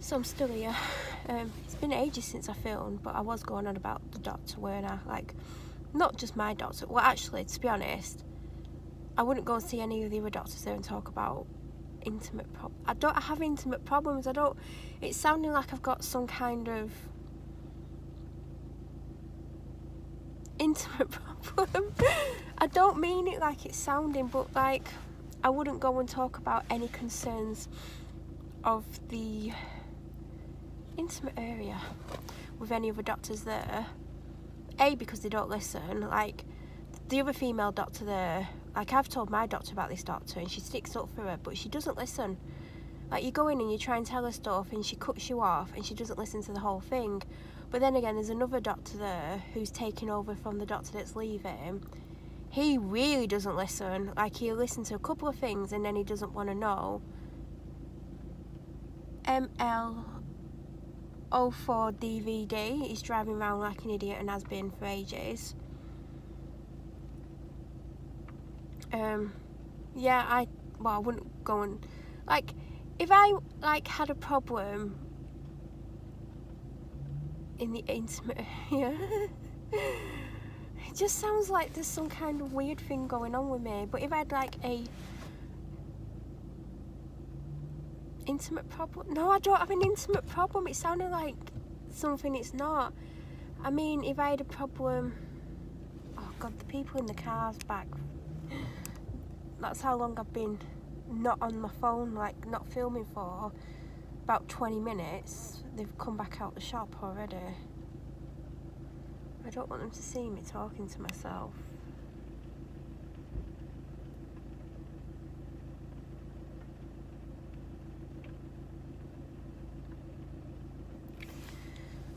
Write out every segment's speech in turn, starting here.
So I'm still here. It's been ages since I filmed, but I was going on about the doctor, weren't I? Like, not just my doctor. Well, actually, to be honest, I wouldn't go and see any of the other doctors there and talk about intimate problems. I don't have intimate problems. It's sounding like I've got some kind of intimate problem. I don't mean it like it's sounding, but like, I wouldn't go and talk about any concerns of the intimate area with any other doctors there. A, because they don't listen. Like, the other female doctor there, like, I've told my doctor about this doctor and she sticks up for her, but she doesn't listen. Like, you go in and you try and tell her stuff and she cuts you off and she doesn't listen to the whole thing. But then again, there's another doctor there who's taking over from the doctor that's leaving. He really doesn't listen. Like, he'll listen to a couple of things and then he doesn't want to know. ML04 DVD. He's driving around like an idiot and has been for ages. Yeah, I wouldn't go and, like, if I, like, had a problem in the intimate area, it just sounds like there's some kind of weird thing going on with me. But if I had, like, a intimate problem, no, I don't have an intimate problem. It sounded like something it's not. I mean, if I had a problem, oh god, the people in the cars back, that's how long I've been not on my phone, like, not filming for. About 20 minutes. They've come back out the shop already. I don't want them to see me talking to myself.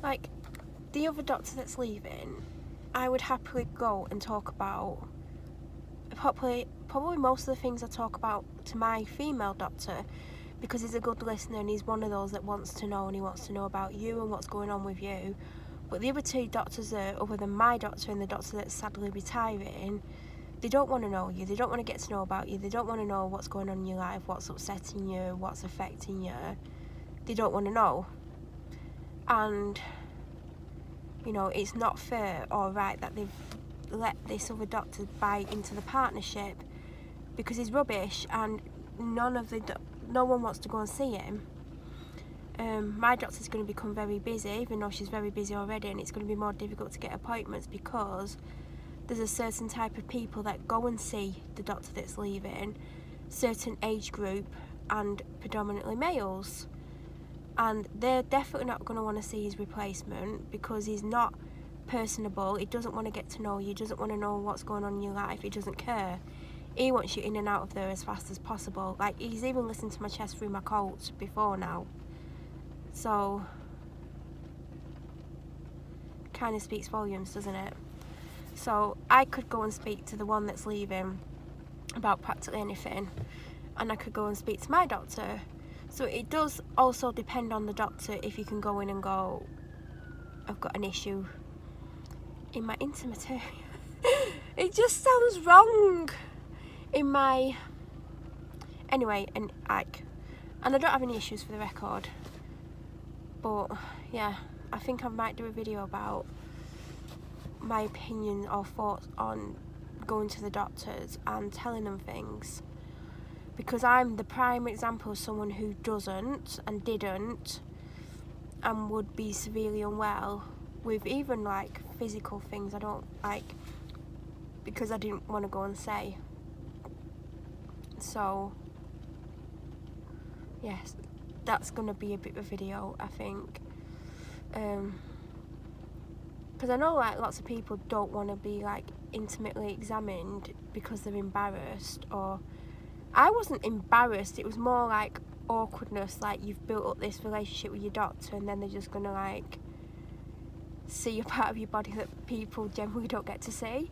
Like, the other doctor that's leaving, I would happily go and talk about probably most of the things I talk about to my female doctor, because he's a good listener and he's one of those that wants to know, and he wants to know about you and what's going on with you. But the other two doctors there, other than my doctor and the doctor that's sadly retiring, they don't want to know you, they don't want to get to know about you, they don't want to know what's going on in your life, what's upsetting you, what's affecting you. They don't want to know. And, you know, it's not fair or right that they've let this other doctor buy into the partnership, because he's rubbish and no one wants to go and see him. My doctor's going to become very busy, even though she's very busy already, and it's going to be more difficult to get appointments because there's a certain type of people that go and see the doctor that's leaving, certain age group and predominantly males, and they're definitely not going to want to see his replacement because he's not personable, he doesn't want to get to know you, doesn't want to know what's going on in your life, he doesn't care. He wants you in and out of there as fast as possible. Like, he's even listened to my chest through my coat before now. So, kind of speaks volumes, doesn't it? So, I could go and speak to the one that's leaving about practically anything. And I could go and speak to my doctor. So, it does also depend on the doctor if you can go in and go, I've got an issue in my intimate area. It just sounds wrong. Anyway, and I don't have any issues for the record, but yeah, I think I might do a video about my opinion or thoughts on going to the doctors and telling them things, because I'm the prime example of someone who doesn't and didn't and would be severely unwell with even like physical things I don't like, because I didn't want to go and say. So yes, that's gonna be a bit of a video, I think, because I know like lots of people don't want to be like intimately examined because they're embarrassed. Or I wasn't embarrassed, it was more like awkwardness, like you've built up this relationship with your doctor and then they're just gonna like see a part of your body that people generally don't get to see.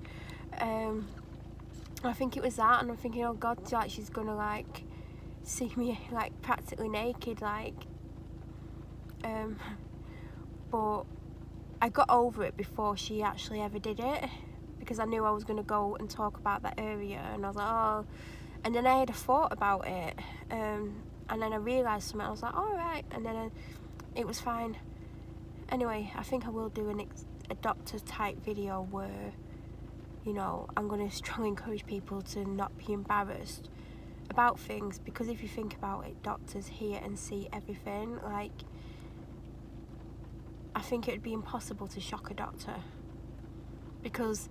I think it was that, and I'm thinking, oh god, like she's gonna like see me like practically naked, like, but I got over it before she actually ever did it, because I knew I was gonna go and talk about that area, and I was like, oh, and then I had a thought about it, and then I realised something, I was like, alright, and then it was fine. Anyway, I think I will do a doctor type video where, you know, I'm going to strongly encourage people to not be embarrassed about things, because if you think about it, doctors hear and see everything. Like, I think it would be impossible to shock a doctor, because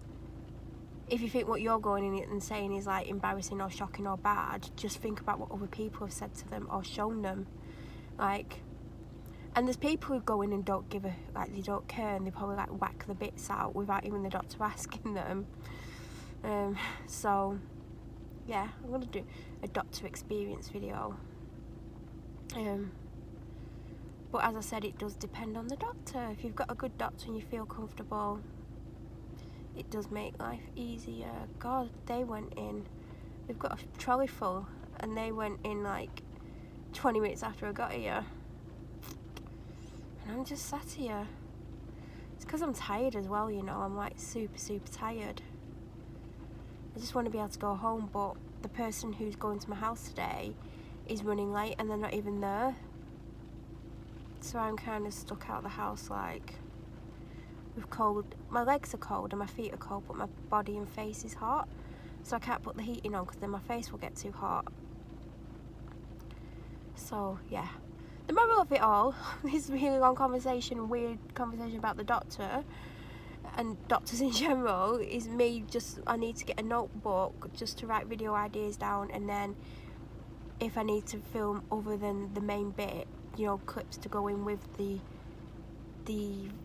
if you think what you're going in and saying is like embarrassing or shocking or bad, just think about what other people have said to them or shown them. Like, and there's people who go in and don't give a, like, they don't care, and they probably like whack the bits out without even the doctor asking them. So yeah, I'm gonna do a doctor experience video. But as I said, it does depend on the doctor. If you've got a good doctor and you feel comfortable, it does make life easier. God, they went in, we've got a trolley full, and they went in like 20 minutes after I got here. And I'm just sat here. It's because I'm tired as well, you know. I'm like super tired. I just want to be able to go home, but the person who's going to my house today is running late and they're not even there. So I'm kind of stuck out of the house, like, with cold. My legs are cold and my feet are cold, but my body and face is hot. So I can't put the heating on because then my face will get too hot. So yeah. The moral of it all, this really long conversation, weird conversation about the doctor and doctors in general, is me just, I need to get a notebook just to write video ideas down, and then if I need to film other than the main bit, you know, clips to go in with the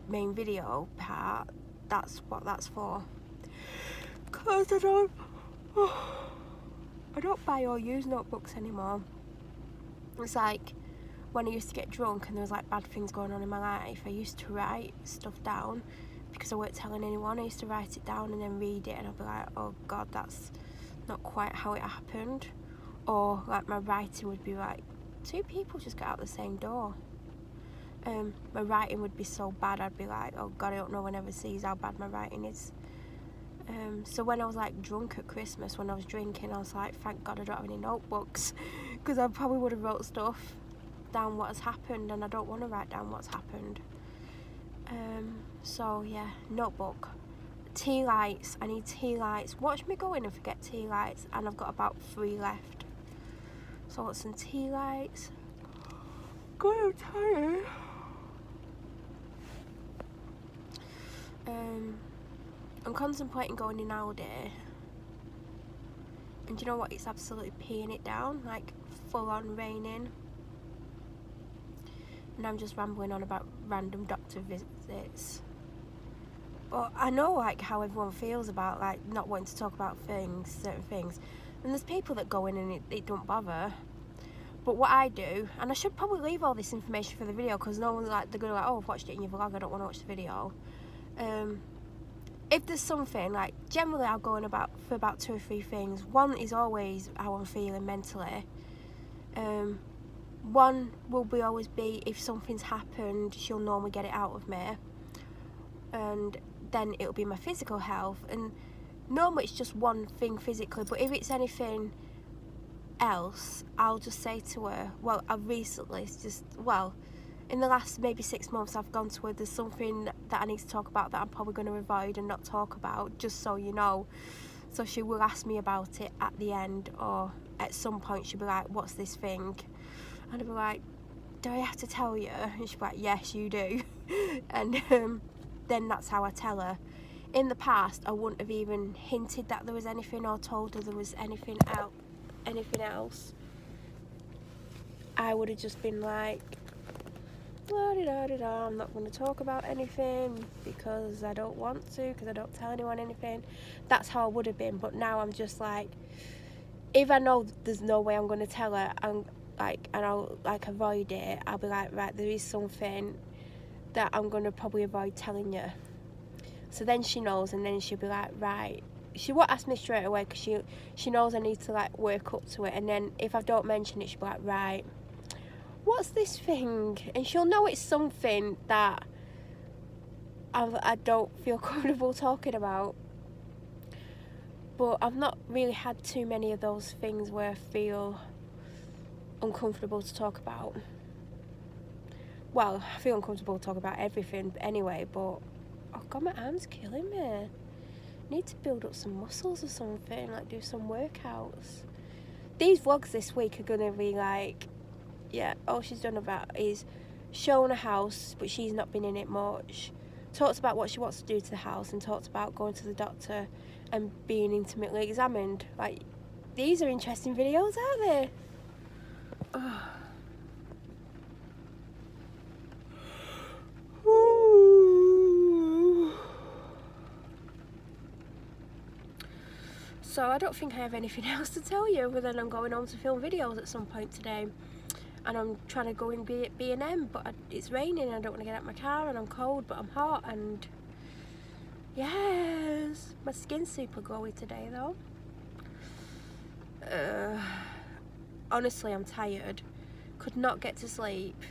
main video part, that's what that's for. Cause I don't buy or use notebooks anymore. It's like when I used to get drunk and there was like bad things going on in my life, I used to write stuff down because I weren't telling anyone. I used to write it down and then read it, and I'd be like, oh God, that's not quite how it happened. Or like my writing would be like, 2 people just got out the same door. My writing would be so bad, I'd be like, oh God, I don't know one ever sees how bad my writing is. So when I was like drunk at Christmas, when I was drinking, I was like, thank God I don't have any notebooks, because I probably would have wrote stuff down what has happened, and I don't want to write down what's happened. So yeah, notebook. Tea lights, I need tea lights. Watch me go in and forget tea lights, and I've got about 3 left. So I want some tea lights. God, I'm tired. I'm contemplating going in Aldi, and you know what, it's absolutely peeing it down, like full on raining, and I'm just rambling on about random doctor visits. But I know like how everyone feels about like not wanting to talk about things, certain things, and there's people that go in and it don't bother. But what I do, and I should probably leave all this information for the video, because no one's like, they're gonna like, oh, I've watched it in your vlog, I don't want to watch the video. If there's something, like, generally I'll go in for about 2 or 3 things. One is always how I'm feeling mentally. One will always be if something's happened, she'll normally get it out of me. And then it'll be my physical health. And normally it's just one thing physically, but if it's anything else, I'll just say to her, well, I've recently in the last maybe 6 months, I've gone to her, there's something that I need to talk about that I'm probably going to avoid and not talk about, just so you know. So she will ask me about it at the end, or at some point she'll be like, what's this thing? And I'll be like, do I have to tell you? And she'll be like, yes, you do. And then that's how I tell her. In the past, I wouldn't have even hinted that there was anything, or told her there was anything else. I would have just been like, I'm not going to talk about anything because I don't want to, because I don't tell anyone anything. That's how I would have been. But now I'm just like, if I know there's no way I'm going to tell her, and I'll like avoid it, I'll be like, right, there is something that I'm going to probably avoid telling you. So then she knows, and then she'll be like, right. She won't ask me straight away because she knows I need to like work up to it. And then if I don't mention it, she'll be like, right, what's this thing? And she'll know it's something that I don't feel comfortable talking about. But I've not really had too many of those things where I feel uncomfortable to talk about. well, I feel uncomfortable talking about everything anyway, but oh god, my arm's killing me. I need to build up some muscles or something, like do some workouts. These vlogs this week are gonna be like, yeah, all she's done about is showing a house, but she's not been in it much. Talks about what she wants to do to the house, and talks about going to the doctor and being intimately examined. Like, these are interesting videos, aren't they? Oh. So I don't think I have anything else to tell you other than I'm going home to film videos at some point today, and I'm trying to go in B&M, but it's raining and I don't want to get out of my car, and I'm cold but I'm hot, and yes, my skin's super glowy today though. Honestly, I'm tired, could not get to sleep,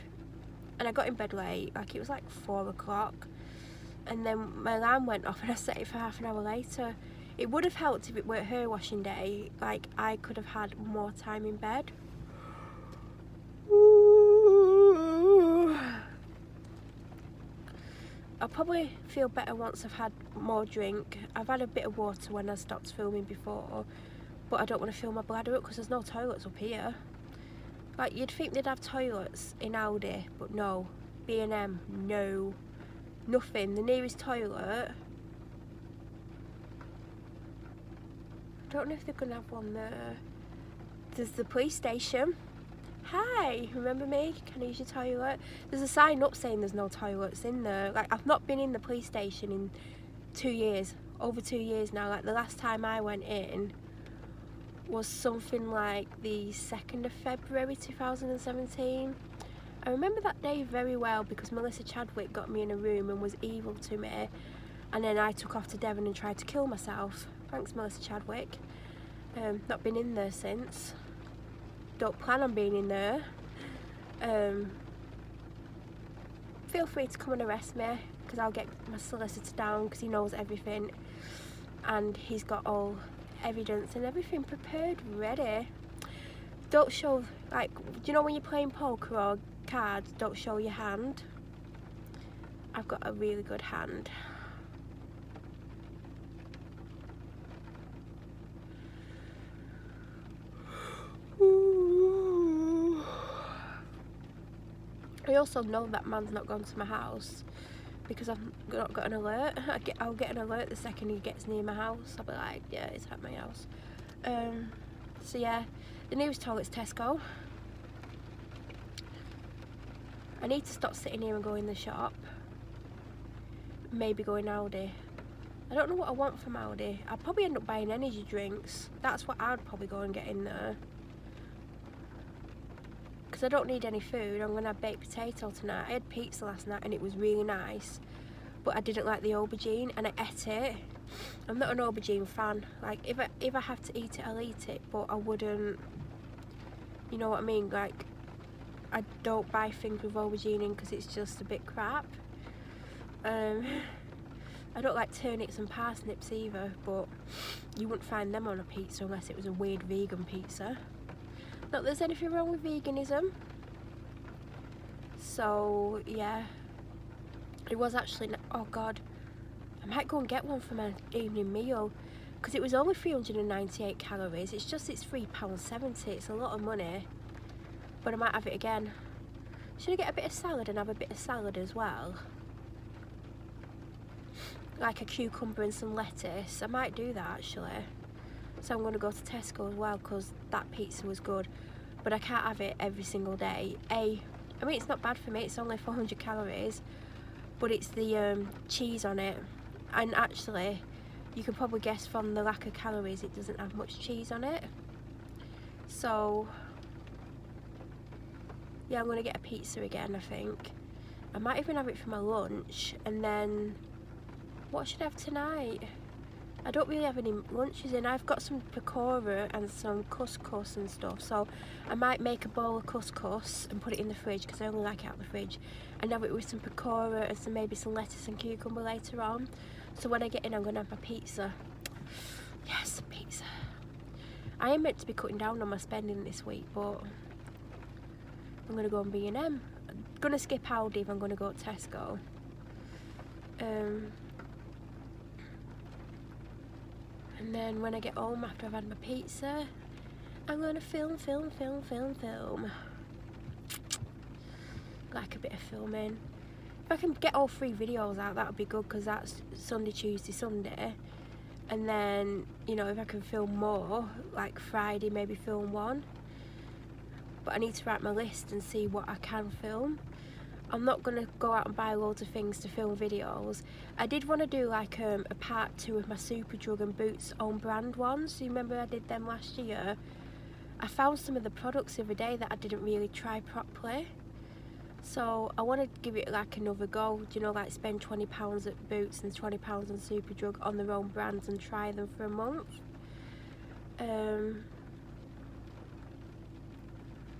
and I got in bed late, like it was like 4 o'clock, and then my alarm went off and I set it for half an hour later. It would have helped if it weren't hair washing day, like I could have had more time in bed. I'll probably feel better once I've had more drink. I've had a bit of water when I stopped filming before, but I don't want to fill my bladder up because there's no toilets up here. Like, you'd think they'd have toilets in Aldi, but no. B&M, no. Nothing. The nearest toilet, I don't know if they're gonna have one there. There's the police station. Hi, remember me? Can I use your toilet? There's a sign up saying there's no toilets in there. Like, I've not been in the police station in 2 years, over 2 years now. Like, the last time I went in was something like the 2nd of February 2017. I remember that day very well because Melissa Chadwick got me in a room and was evil to me, and then I took off to Devon and tried to kill myself. Thanks, Melissa Chadwick. Not been in there since. Don't plan on being in there. Feel free to come and arrest me because I'll get my solicitor down because he knows everything and he's got all evidence and everything prepared, ready. Don't show, like, do you know when you're playing poker or cards, don't show your hand? I've got a really good hand. I also know that man's not gone to my house because I've not got an alert. I'll get an alert the second he gets near my house. I'll be like, yeah, it's at my house. So yeah, the nearest toilet's Tesco. I need to stop sitting here and go in the shop. Maybe go in Aldi. I don't know what I want from Aldi. I'll probably end up buying energy drinks. That's what I'd probably go and get in there. Because I don't need any food. I'm going to have baked potato tonight. I had pizza last night and it was really nice, but I didn't like the aubergine and I ate it. I'm not an aubergine fan. Like, if I have to eat it, I'll eat it, but I wouldn't, you know what I mean? Like, I don't buy things with aubergine in because it's just a bit crap. I don't like turnips and parsnips either, but you wouldn't find them on a pizza unless it was a weird vegan pizza. Not that there's anything wrong with veganism. So yeah, it was actually, oh god, I might go and get one for my evening meal because it was only 398 calories. It's just, it's £3.70. It's a lot of money, but I might have it again. Should I get a bit of salad and have a bit of salad as well? Like a cucumber and some lettuce. I might do that actually. So I'm going to go to Tesco as well because that pizza was good, but I can't have it every single day. I mean, it's not bad for me, it's only 400 calories, but it's the cheese on it, and actually you can probably guess from the lack of calories it doesn't have much cheese on it. So yeah, I'm going to get a pizza again, I think. I might even have it for my lunch, and then what should I have tonight? I don't really have any lunches in. I've got some pakora and some couscous and stuff, so I might make a bowl of couscous and put it in the fridge because I only like it out of the fridge, and have it with some pakora and some, maybe some lettuce and cucumber later on. So when I get in, I'm going to have my pizza. Yes, pizza. I am meant to be cutting down on my spending this week, but I'm going to go on B&M gonna skip Aldi if I'm gonna go to Tesco. And then when I get home after I've had my pizza, I'm gonna film. Like a bit of filming. If I can get all 3 videos out, that would be good, because that's Sunday, Tuesday, Sunday. And then, you know, if I can film more, like Friday, maybe film 1. But I need to write my list and see what I can film. I'm not going to go out and buy loads of things to film videos. I did want to do like a part 2 of my Superdrug and Boots own brand ones. You remember I did them last year? I found some of the products the other day that I didn't really try properly. So I want to give it like another go, you know, like spend £20 at Boots and £20 on Superdrug on their own brands and try them for a month.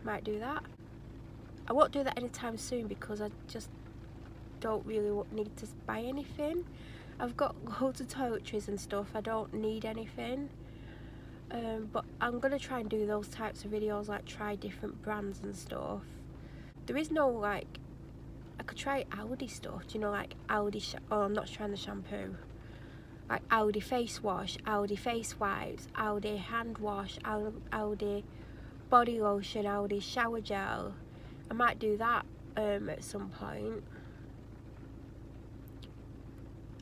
Might do that. I won't do that anytime soon because I just don't really need to buy anything. I've got loads of toiletries and stuff, I don't need anything. But I'm going to try and do those types of videos, like try different brands and stuff. There is no, like, I could try Aldi stuff, you know, like Aldi, I'm not trying the shampoo. Like Aldi face wash, Aldi face wipes, Aldi hand wash, Aldi body lotion, Aldi shower gel. I might do that at some point.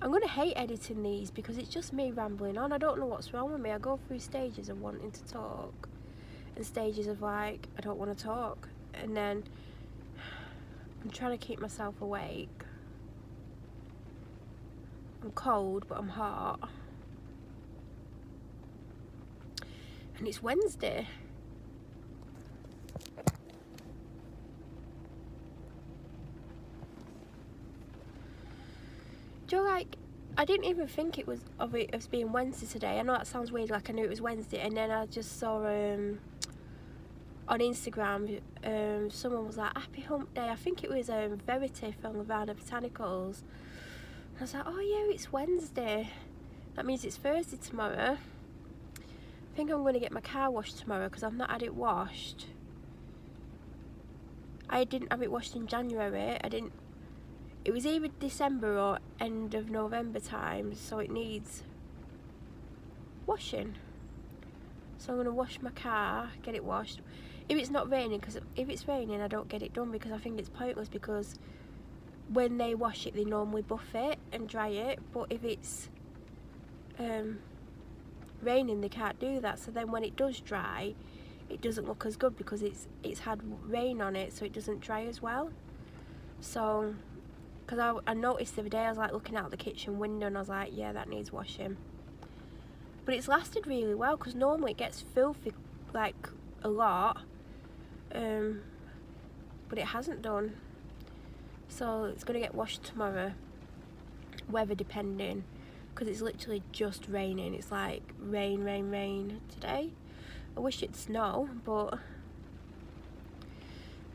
I'm going to hate editing these because it's just me rambling on. I don't know what's wrong with me. I go through stages of wanting to talk and stages of like, I don't want to talk. And then I'm trying to keep myself awake. I'm cold, but I'm hot. And it's Wednesday. Do you know, like, I didn't even think it was of it as being Wednesday today. I know that sounds weird, like I knew it was Wednesday, and then I just saw on Instagram someone was like, happy hump day. I think it was Verity from Lavana Botanicals. I was like, oh yeah, it's Wednesday. That means it's Thursday tomorrow. I think I'm going to get my car washed tomorrow because I've not had it washed. I didn't have it washed in January. It was either December or end of November time, so it needs washing. So I'm going to wash my car, get it washed. If it's not raining, because if it's raining I don't get it done because I think it's pointless, because when they wash it they normally buff it and dry it, but if it's raining they can't do that, so then when it does dry it doesn't look as good because it's had rain on it, so it doesn't dry as well. So because I noticed the other day, I was like looking out the kitchen window and I was like, yeah, that needs washing. But it's lasted really well because normally it gets filthy like a lot, but it hasn't done. So it's going to get washed tomorrow, weather depending, because it's literally just raining. It's like rain today. I wish it'd snow, but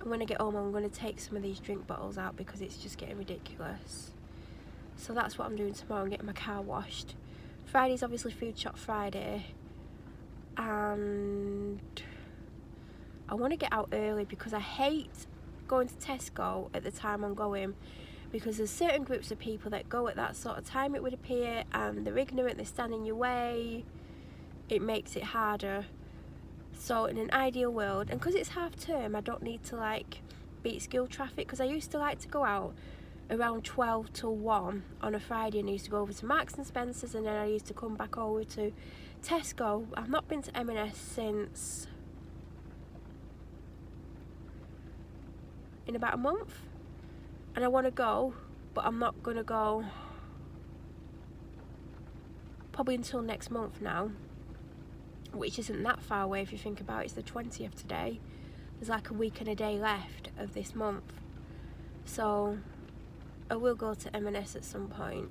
when I get home I'm going to take some of these drink bottles out because it's just getting ridiculous. So that's what I'm doing tomorrow. I'm getting my car washed. Friday's obviously Food Shop Friday, and I want to get out early because I hate going to Tesco at the time I'm going, because there's certain groups of people that go at that sort of time, it would appear, and they're ignorant, they stand in your way, it makes it harder. So in an ideal world, and because it's half term, I don't need to like beat school traffic, because I used to like to go out around 12 till 1 on a Friday, and I used to go over to Marks and Spencer's, and then I used to come back over to Tesco. I've not been to M&S since in about a month, and I want to go, but I'm not going to go probably until next month now, which isn't that far away if you think about it. It's the 20th today. There's like a week and a day left of this month, so I will go to M&S at some point.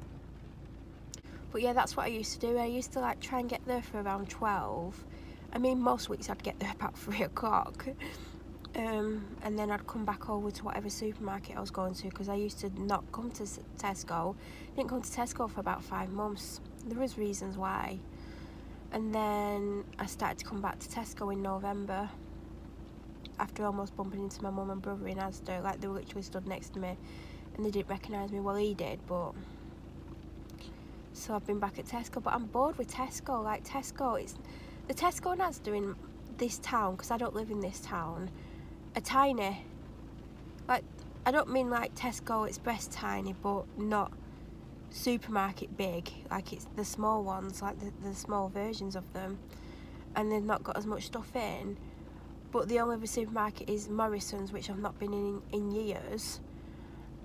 But yeah, that's what I used to do. I used to like try and get there for around 12. I mean, most weeks I'd get there about 3 o'clock, and then I'd come back over to whatever supermarket I was going to, because I used to not come to Tesco. I didn't come to Tesco for about 5 months. There was reasons why. And then I started to come back to Tesco in November. after almost bumping into my mum and brother in Asda. Like, they were literally stood next to me and they didn't recognise me. Well, he did, but... So I've been back at Tesco, but I'm bored with Tesco. Like, Tesco, it's... The Tesco and Asda in this town, because I don't live in this town, are tiny. Like, I don't mean like Tesco Express tiny, but not supermarket big. Like, it's the small ones, like the small versions of them, and they've not got as much stuff in. But the only other supermarket is Morrison's, which I've not been in years,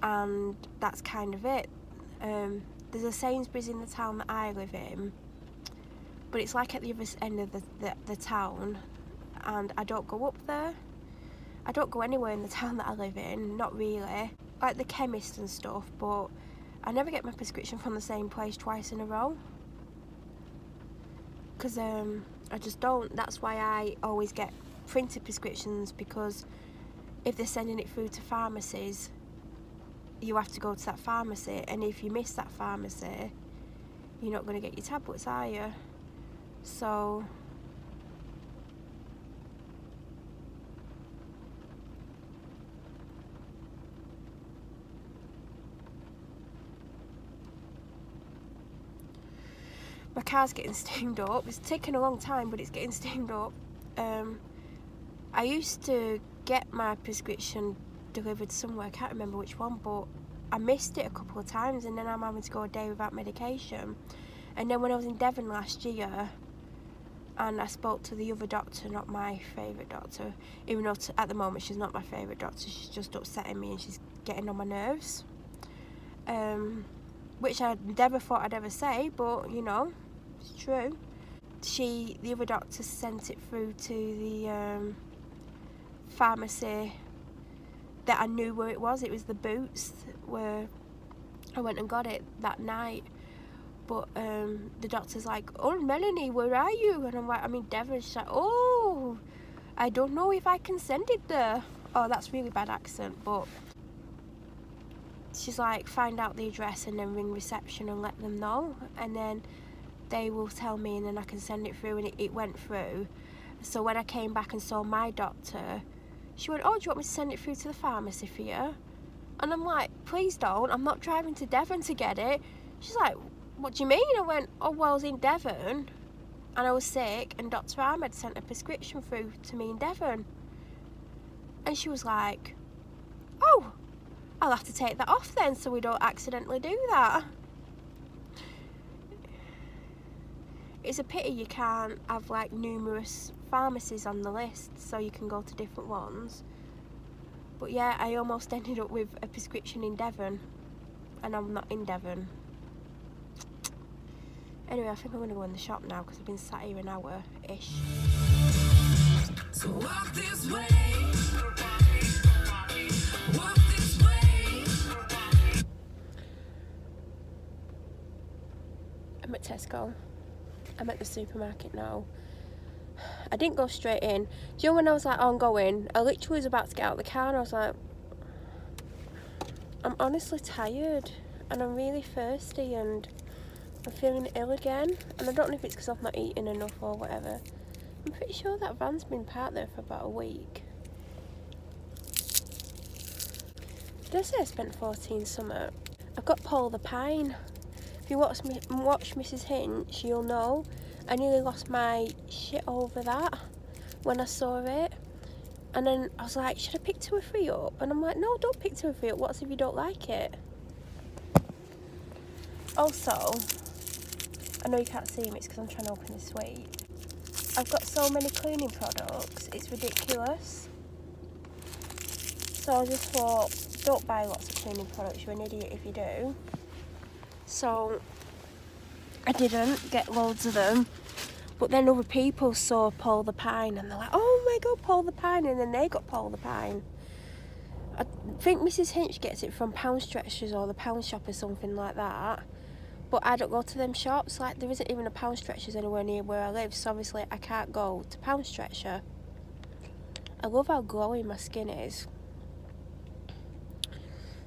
and that's kind of it. There's a Sainsbury's in the town that I live in, but it's like at the other end of the town, and I don't go up there. I don't go anywhere in the town that I live in, not really. Like the chemist and stuff, but I never get my prescription from the same place twice in a row. Because I just don't. That's why I always get printed prescriptions, because if they're sending it through to pharmacies, you have to go to that pharmacy, and if you miss that pharmacy, you're not going to get your tablets, are you? So my car's getting steamed up. It's taken a long time, but it's getting steamed up. I used to get my prescription delivered somewhere, I can't remember which one, but I missed it a couple of times, and then I'm having to go a day without medication. And then when I was in Devon last year, and I spoke to the other doctor, not my favourite doctor, even though at the moment she's not my favourite doctor, she's just upsetting me and she's getting on my nerves. Which I never thought I'd ever say, but you know, it's true. The other doctor sent it through to the pharmacy that I knew where it was. It was the Boots, where I went and got it that night. But the doctor's like, "Oh, Melanie, where are you?" And I'm like, "I'm in Devon." She's like, "Oh, I don't know if I can send it there." Oh, that's really bad accent, but she's like, "Find out the address and then ring reception and let them know, and then they will tell me, and then I can send it through." And it went through. So when I came back and saw my doctor, she went, "Oh, do you want me to send it through to the pharmacy for you?" And I'm like, "Please don't, I'm not driving to Devon to get it." She's like, "What do you mean?" I went, "Oh, well, I was in Devon and I was sick, and Dr. Ahmed sent a prescription through to me in Devon." And she was like, "Oh, I'll have to take that off then, so we don't accidentally do that." It's a pity you can't have like numerous pharmacies on the list, so you can go to different ones. But yeah, I almost ended up with a prescription in Devon, and I'm not in Devon. Anyway, I think I'm going to go in the shop now, because I've been sat here an hour-ish. So walk this way. Walk this way. I'm at Tesco. I'm at the supermarket now. I didn't go straight in. Do you know when I was like, "Oh, I'm going," I literally was about to get out of the car and I was like, I'm honestly tired and I'm really thirsty and I'm feeling ill again, and I don't know if it's because I've not eaten enough or whatever. I'm pretty sure that van's been parked there for about a week. Did I say I spent 14 summer? I've got Paul the Pine. If you watch Mrs. Hinch, you'll know I nearly lost my shit over that when I saw it. And then I was like, should I pick 2 or 3 up? And I'm like, no, don't pick 2 or 3 up. What's if you don't like it? Also, I know you can't see me, it's because I'm trying to open this sweet. I've got so many cleaning products, it's ridiculous. So I just thought, don't buy lots of cleaning products, you're an idiot if you do. So I didn't get loads of them. But then other people saw Paul the Pine and they're like, "Oh my god, Paul the Pine," and then they got Paul the Pine. I think Mrs. Hinch gets it from Pound Stretchers or the Pound Shop or something like that. But I don't go to them shops. Like, there isn't even a Pound Stretchers anywhere near where I live, so obviously I can't go to Pound Stretcher. I love how glowy my skin is.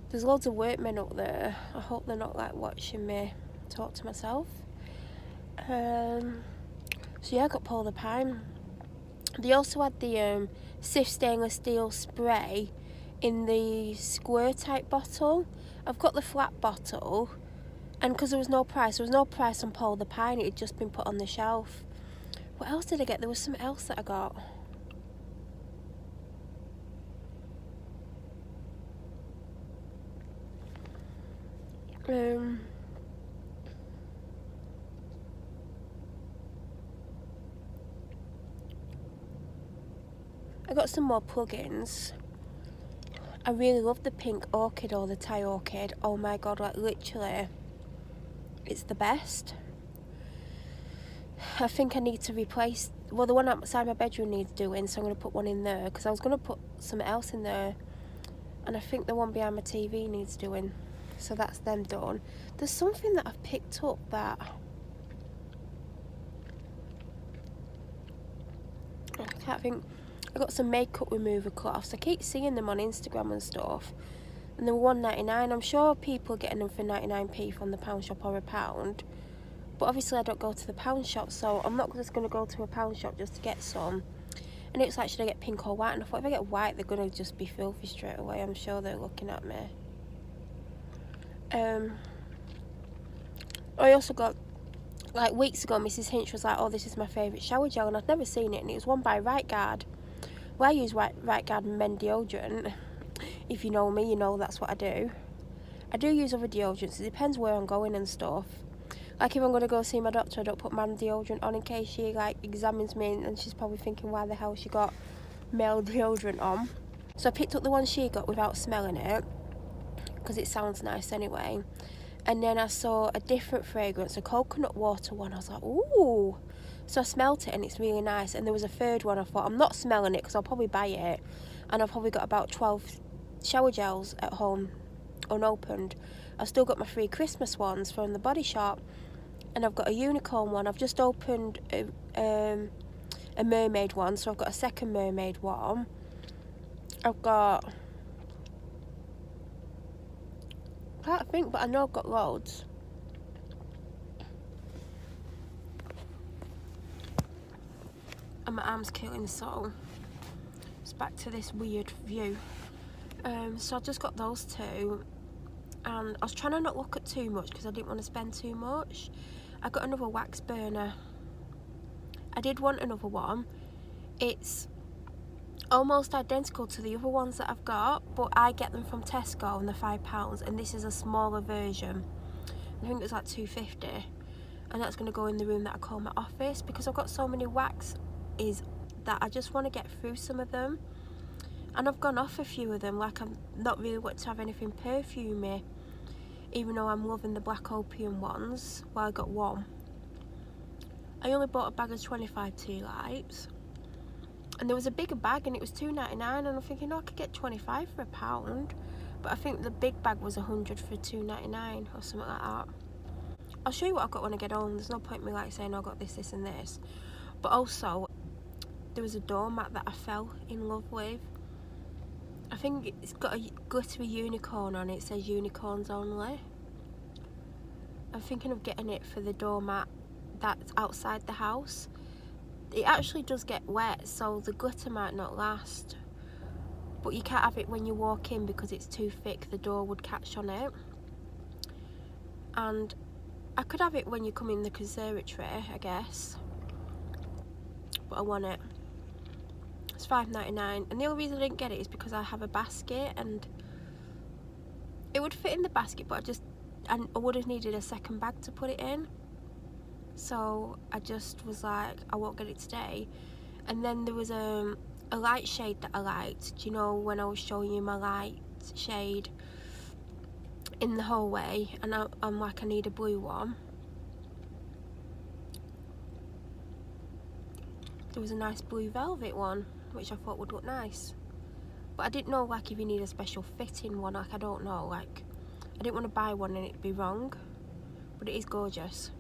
There's loads of workmen up there. I hope they're not like watching me talk to myself. So yeah, I got Paul the Pine. They also had the Sif stainless steel spray in the square type bottle. I've got the flat bottle, and because there was no price on Paul the Pine, it had just been put on the shelf. What else did I get? There was something else that I got. I got some more plugins. I really love the pink orchid or the Thai orchid. Oh my god, like literally, it's the best. I think I need to replace, well, the one outside my bedroom needs doing, so I'm going to put one in there, because I was going to put something else in there, and I think the one behind my TV needs doing, so that's them done. There's something that I've picked up that I can't think. I got some makeup remover cloths. I keep seeing them on Instagram and stuff, and they were $1.99. I'm sure people are getting them for 99p from the pound shop or £1. But obviously I don't go to the pound shop, so I'm not just going to go to a pound shop just to get some. And it was like, should I get pink or white? And I thought, if I get white, they're going to just be filthy straight away. I'm sure they're looking at me. I also got, like weeks ago, Mrs. Hinch was like, oh, this is my favourite shower gel, and I'd never seen it, and it was one by Right Guard. Well, I use Right Guard men deodorant. If you know me, you know that's what I do. I do use other deodorants. It depends where I'm going and stuff. Like if I'm going to go see my doctor, I don't put man deodorant on in case she like examines me, and she's probably thinking why the hell she got male deodorant on. So I picked up the one she got without smelling it, because it sounds nice anyway. And then I saw a different fragrance, a coconut water one. I was like, ooh. So I smelt it and it's really nice. And there was a third one. I thought, I'm not smelling it because I'll probably buy it. And I've probably got about 12 shower gels at home unopened. I've still got my 3 Christmas ones from the Body Shop. And I've got a unicorn one. I've just opened a mermaid one. So I've got a second mermaid one. I've got, I can't think, but I know I've got loads. And my arm's killing, so it's back to this weird view. So I just got those 2, and I was trying to not look at too much because I didn't want to spend too much. I got another wax burner. I did want another one. It's almost identical to the other ones that I've got, but I get them from Tesco and they're £5, and this is a smaller version. I think it's like £2.50, and that's going to go in the room that I call my office, because I've got so many wax is that I just want to get through some of them, and I've gone off a few of them. Like I'm not really want to have anything perfumey, even though I'm loving the black opium ones. Well, I got one. I only bought a bag of 25 tea lights, and there was a bigger bag and it was $2.99, and I'm thinking, oh, I could get 25 for £1, but I think the big bag was 100 for $2.99 or something like that. I'll show you what I've got when I get home. There's no point in me like saying, oh, I got this, this and this. But also, there was a doormat that I fell in love with. I think it's got a glittery unicorn on it. It says unicorns only. I'm thinking of getting it for the doormat that's outside the house. It actually does get wet, so the glitter might not last. But you can't have it when you walk in because it's too thick. The door would catch on it. And I could have it when you come in the conservatory, I guess. But I want it. It's $5.99, and the only reason I didn't get it is because I have a basket, and it would fit in the basket, but I would have needed a second bag to put it in. So I just was like, I won't get it today. And then there was a light shade that I liked. Do you know when I was showing you my light shade in the hallway, and I'm like, I need a blue one. There was a nice blue velvet one, which I thought would look nice. But I didn't know, like, if you need a special fitting one. Like, I don't know, like, I didn't want to buy one and it'd be wrong. But it is gorgeous.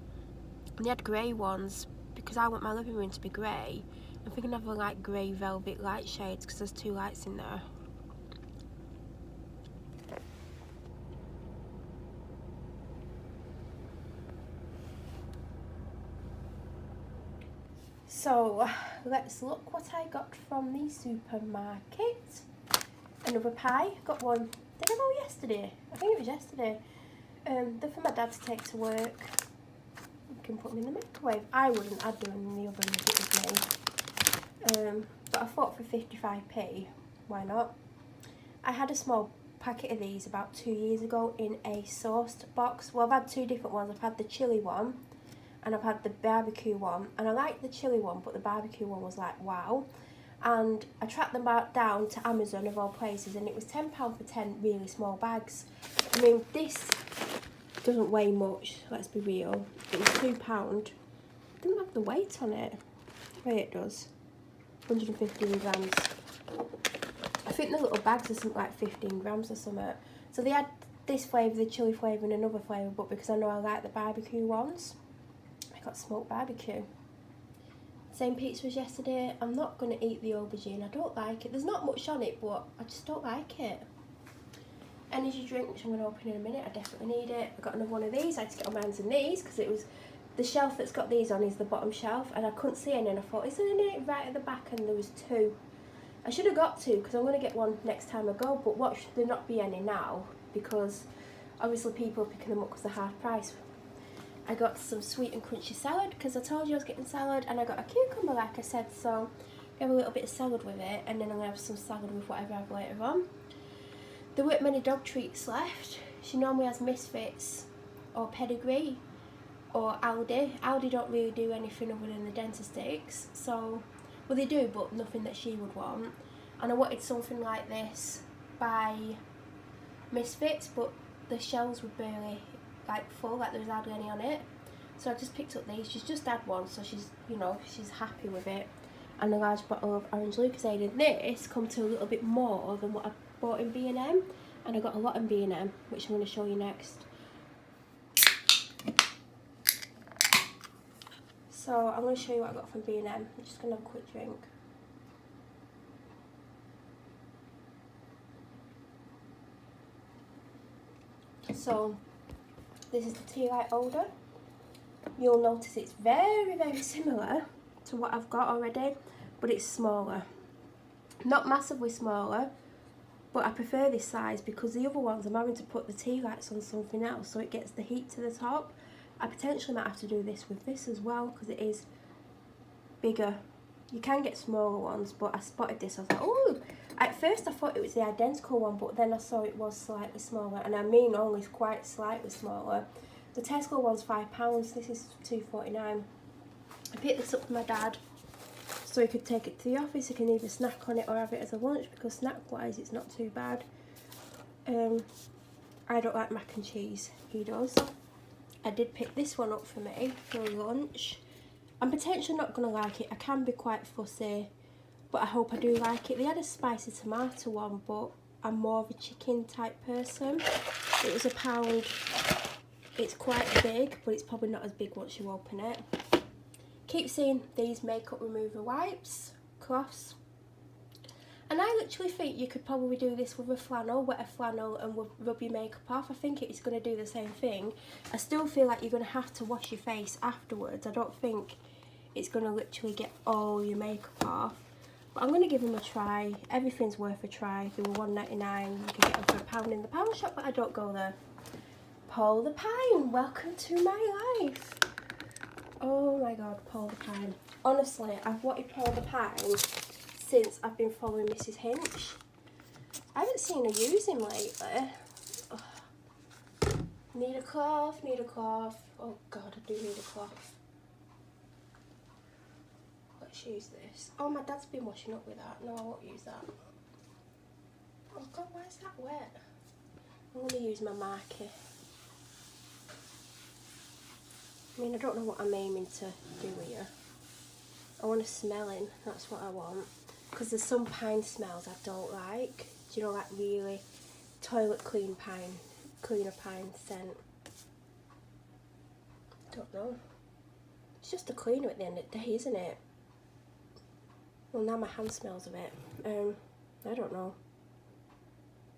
And they had grey ones, because I want my living room to be grey. I'm thinking of a, like, grey velvet light shades, because there's 2 lights in there. So let's look what I got from the supermarket. Another pie. Got one. Did I go yesterday? I think it was yesterday. They're for my dad to take to work. You can put them in the microwave. I wouldn't. I'd do them in the oven if it was me. But I thought for 55p, why not? I had a small packet of these about 2 years ago in a sauced box. Well, I've had two different ones. I've had the chilli one and I've had the barbecue one, and I liked the chilli one, but the barbecue one was like wow. And I tracked them down to Amazon of all places, and it was £10 for 10 really small bags. I mean, this doesn't weigh much, let's be real. It was £2. It didn't have the weight on it. Wait, it does. 115 grams. I think the little bags are something like 15 grams or something. So they had this flavour, the chilli flavour, and another flavour, but because I know I like the barbecue ones, I got smoked barbecue. Same pizza as yesterday. I'm not going to eat the aubergine. I don't like it. There's not much on it, but I just don't like it. Energy drink, which I'm going to open in a minute. I definitely need it. I got another one of these. I had to get on my hands and knees because it was... The shelf that's got these on is the bottom shelf, and I couldn't see any, and I thought, is there any right at the back? And there was two. I should have got two because I'm going to get one next time I go, but what should there not be any now? Because obviously people are picking them up because they're half price. I got some sweet and crunchy salad because I told you I was getting salad, and I got a cucumber like I said, so I have a little bit of salad with it, and then I'm going to have some salad with whatever I have later on. There weren't many dog treats left. She normally has Misfits or Pedigree or Aldi. Aldi don't really do anything other than the dentist sticks, so, well they do, but nothing that she would want. And I wanted something like this by Misfits, but the shelves were barely like full, like there was hardly any on it. So I just picked up these. She's just had one, so she's, you know, she's happy with it. And a large bottle of orange Lucozade. And this come to a little bit more than what I bought in B&M, and I got a lot in B&M, which I'm going to show you next. So I'm going to show you what I got from B&M. I'm just going to have a quick drink. So this is the tea light holder. You'll notice it's very, very similar to what I've got already, but it's smaller. Not massively smaller, but I prefer this size because the other ones I'm having to put the tea lights on something else so it gets the heat to the top. I potentially might have to do this with this as well because it is bigger. You can get smaller ones, but I spotted this. I was like, oh! At first I thought it was the identical one, but then I saw it was slightly smaller, and I mean only quite slightly smaller. The Tesco one's £5. This is £2.49. I picked this up for my dad so he could take it to the office. He can either snack on it or have it as a lunch, because snack-wise it's not too bad. I don't like mac and cheese. He does. I did pick this one up for me for lunch. I'm potentially not going to like it. I can be quite fussy, but I hope I do like it. They had a spicy tomato one, but I'm more of a chicken type person. It was £1. It's quite big, but it's probably not as big once you open it. Keep seeing these makeup remover wipes, cloths. And I literally think you could probably do this with a flannel, wet a flannel and rub your makeup off. I think it's going to do the same thing. I still feel like you're going to have to wash your face afterwards. I don't think it's going to literally get all your makeup off. But I'm going to give them a try. Everything's worth a try. They were £1.99. You can get them for £1 in the pound shop, but I don't go there. Paul the Pine, welcome to my life. Oh my god, Paul the Pine. Honestly, I've wanted Paul the Pine since I've been following Mrs. Hinch. I haven't seen her use him lately. Ugh. Need a cloth, need a cloth. Oh god, I do need a cloth. Let's use this. Oh, my dad's been washing up with that. No, I won't use that. Oh god, why is that wet? I'm going to use my marker. I mean, I don't know what I'm aiming to do here. I want to smell in, that's what I want. Because there's some pine smells I don't like. Do you know, like really toilet cleaner pine scent? Don't know. It's just a cleaner at the end of the day, isn't it? Well, now my hand smells of it. I don't know.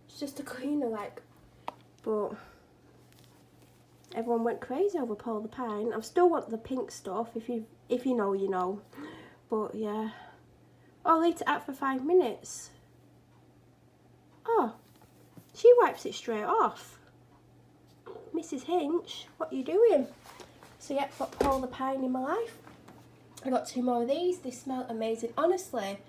It's just a cleaner, like, but everyone went crazy over Paul the Pine. I still want the pink stuff. If you know, you know. But yeah. Oh, leave it out for 5 minutes. Oh, she wipes it straight off. Mrs. Hinch, what are you doing? So yeah, got polar pine in my life. I got 2 more of these. They smell amazing. Honestly,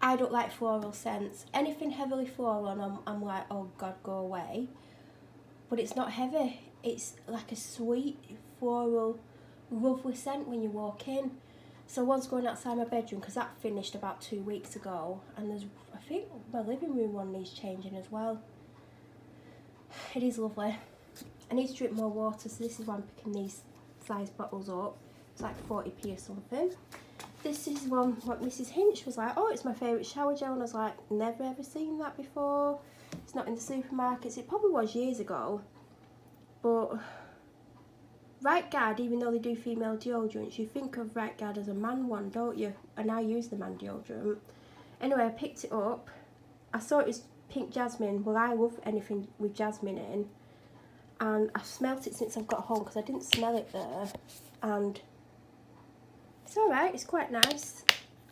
I don't like floral scents. Anything heavily floral, I'm like, oh God, go away. But it's not heavy. It's like a sweet, floral, lovely scent when you walk in. So one's going outside my bedroom because that finished about 2 weeks ago. And there's, I think my living room one needs changing as well. It is lovely. I need to drink more water, so this is why I'm picking these size bottles up. It's like 40p or something. This is one what Mrs. Hinch was like, oh, it's my favourite shower gel, and I was like, never ever seen that before. It's not in the supermarkets. It probably was years ago, but Right Guard, even though they do female deodorants, you think of Right Guard as a man one, don't you? And I use the man deodorant. Anyway, I picked it up. I saw it was pink jasmine. Well, I love anything with jasmine in. And I've smelt it since I've got home because I didn't smell it there. And it's alright, it's quite nice.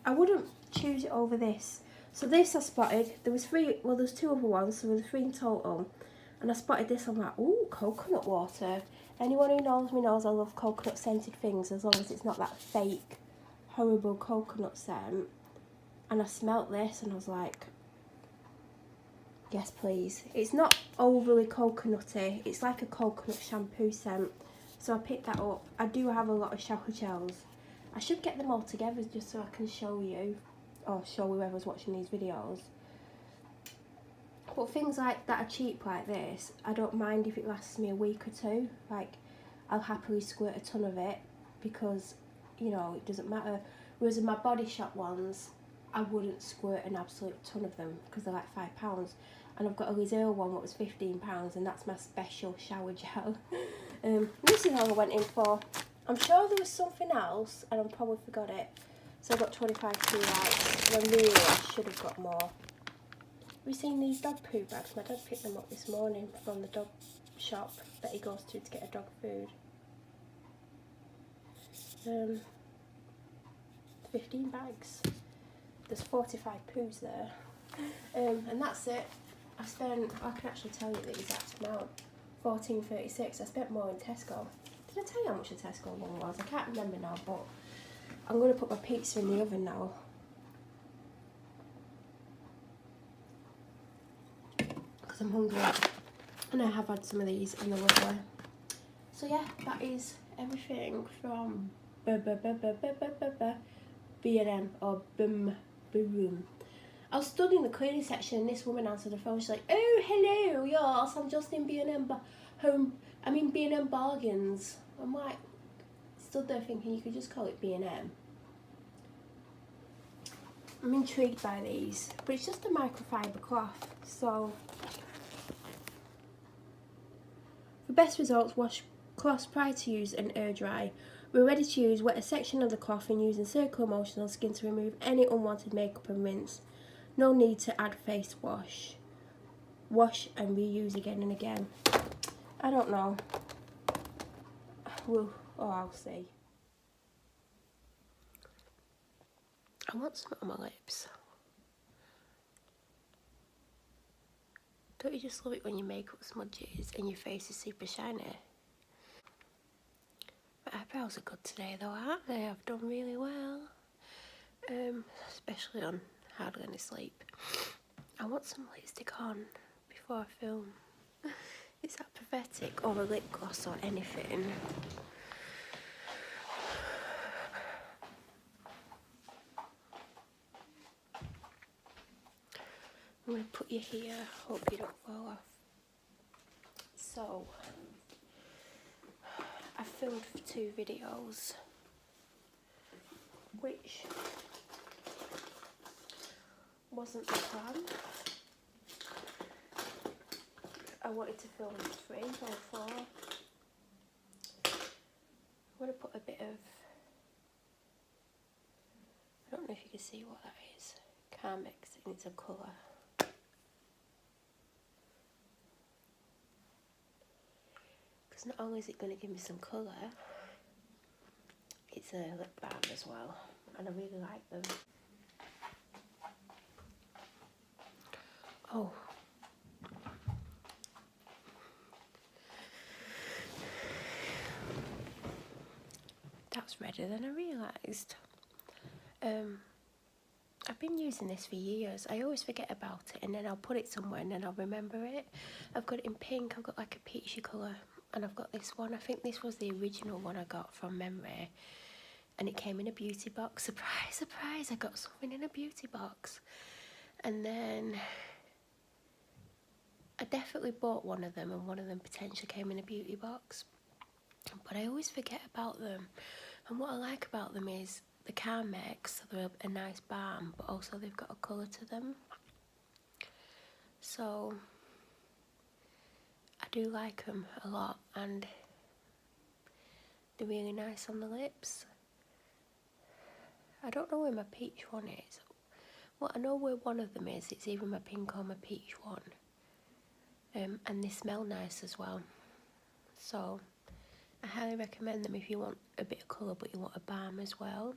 I wouldn't choose it over this. So this I spotted. There was 3, well there's 2 other ones, so there were 3 in total. And I spotted this, I'm like, ooh, coconut water. Anyone who knows me knows I love coconut scented things as long as it's not that fake, horrible coconut scent. And I smelt this and I was like, yes please. It's not overly coconutty, it's like a coconut shampoo scent. So I picked that up. I do have a lot of shower gels. I should get them all together just so I can show you, or show whoever's watching these videos. But things like that are cheap like this, I don't mind if it lasts me a week or 2. Like, I'll happily squirt a ton of it because, you know, it doesn't matter. Whereas in my Body Shop ones, I wouldn't squirt an absolute ton of them because they're like £5. And I've got a Lizelle one that was £15, and that's my special shower gel. This is all I went in for. I'm sure there was something else and I probably forgot it. So I got 25p rights. And really I should have got more. Have you seen these dog poo bags? My dad picked them up this morning from the dog shop that he goes to get a dog food. 15 bags. There's 45 poos there. And that's it. I spent, I can actually tell you the exact amount. £14.36. I spent more in Tesco. Did I tell you how much the Tesco one was? I can't remember now, but I'm going to put my pizza in the oven now. Because I'm hungry. And I have had some of these and they're lovely. So yeah, that is everything from B&M or Boom Boom. I was stood in the cleaning section and this woman answered the phone. She's like, oh, hello, yes, I'm just in B&M B&M Bargains. I'm like, stood there thinking you could just call it B&M. I'm intrigued by these, but it's just a microfiber cloth. So, for best results, wash cloths prior to use and air dry. We're ready to use, wet a section of the cloth and use in circular motion on skin to remove any unwanted makeup and rinse. No need to add face wash. Wash and reuse again and again. I don't know. I'll see. I want some on my lips. Don't you just love it when your makeup smudges and your face is super shiny? My eyebrows are good today though, aren't they? I've done really well. Especially on hardly any sleep. I want some lipstick on before I film. Is that pathetic? Or a lip gloss or anything? I'm going to put you here, hope you don't fall off. So, I filmed for 2 videos, which wasn't the plan. I wanted to film 3 or 4. I'm going to put a bit of, I don't know if you can see what that is, Carmex, and it's a colour. Because not only is it going to give me some colour, it's a lip balm as well. and I really like them. Oh. That's redder than I realised. I've been using this for years. I always forget about it and then I'll put it somewhere and then I'll remember it. I've got it in pink, I've got like a peachy colour, and I've got this one. I think this was the original one I got from memory, and it came in a beauty box. Surprise, surprise, I got something in a beauty box. And then I definitely bought one of them, and one of them potentially came in a beauty box, but I always forget about them. And what I like about them is the Carmex, so they're a nice balm, but also they've got a colour to them. So I do like them a lot, and they're really nice on the lips. I don't know where my peach one is. Well, I know where one of them is. It's either my pink or my peach one. And they smell nice as well. So I highly recommend them if you want a bit of colour but you want a balm as well.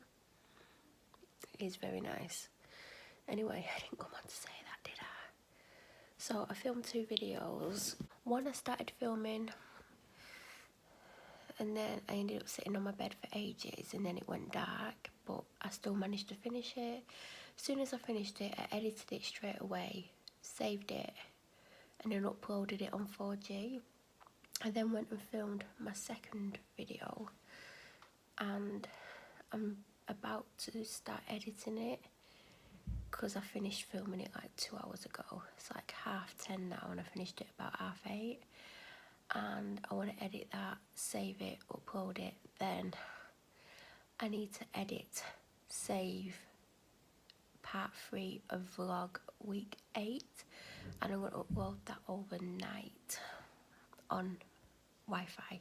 It is very nice. Anyway, I didn't come on to say that, did I? So I filmed 2 videos. One I started filming and then I ended up sitting on my bed for ages and then it went dark, but I still managed to finish it. As soon as I finished it, I edited it straight away, saved it, and then uploaded it on 4G. I then went and filmed my second video, and I'm about to start editing it because I finished filming it like 2 hours ago. It's like 10:30 now and I finished it about 8:30, and I want to edit that, save it, upload it. Then I need to edit, save part 3 of vlog week 8, and I'm going to upload that overnight on Wi-Fi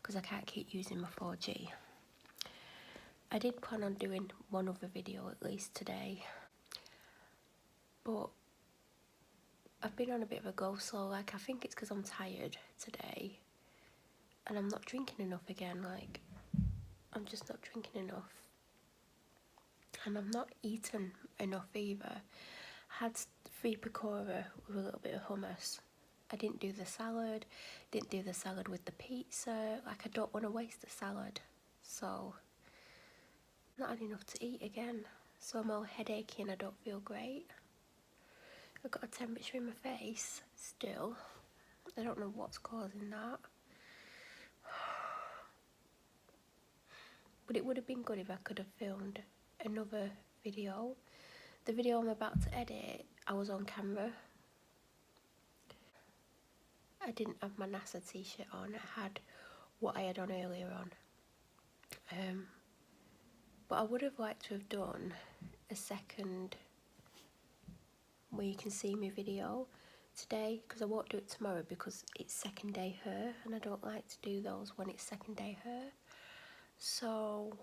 because I can't keep using my 4G. I did plan on doing one other video at least today, but I've been on a bit of a go slow. Like, I think it's because I'm tired today and I'm not drinking enough again. Like, I'm just not drinking enough, and I'm not eating enough either. I had 3 pakora with a little bit of hummus. I didn't do the salad, didn't do the salad with the pizza. Like, I don't want to waste the salad, so not had enough to eat again. So I'm all headachy and I don't feel great. I've got a temperature in my face still. I don't know what's causing that. But it would have been good if I could have filmed another video. The video I'm about to edit, I was on camera. I didn't have my NASA t-shirt on. I had what I had on earlier on. But I would have liked to have done a second where you can see me video today, because I won't do it tomorrow because it's second day hair and I don't like to do those when it's second day hair. So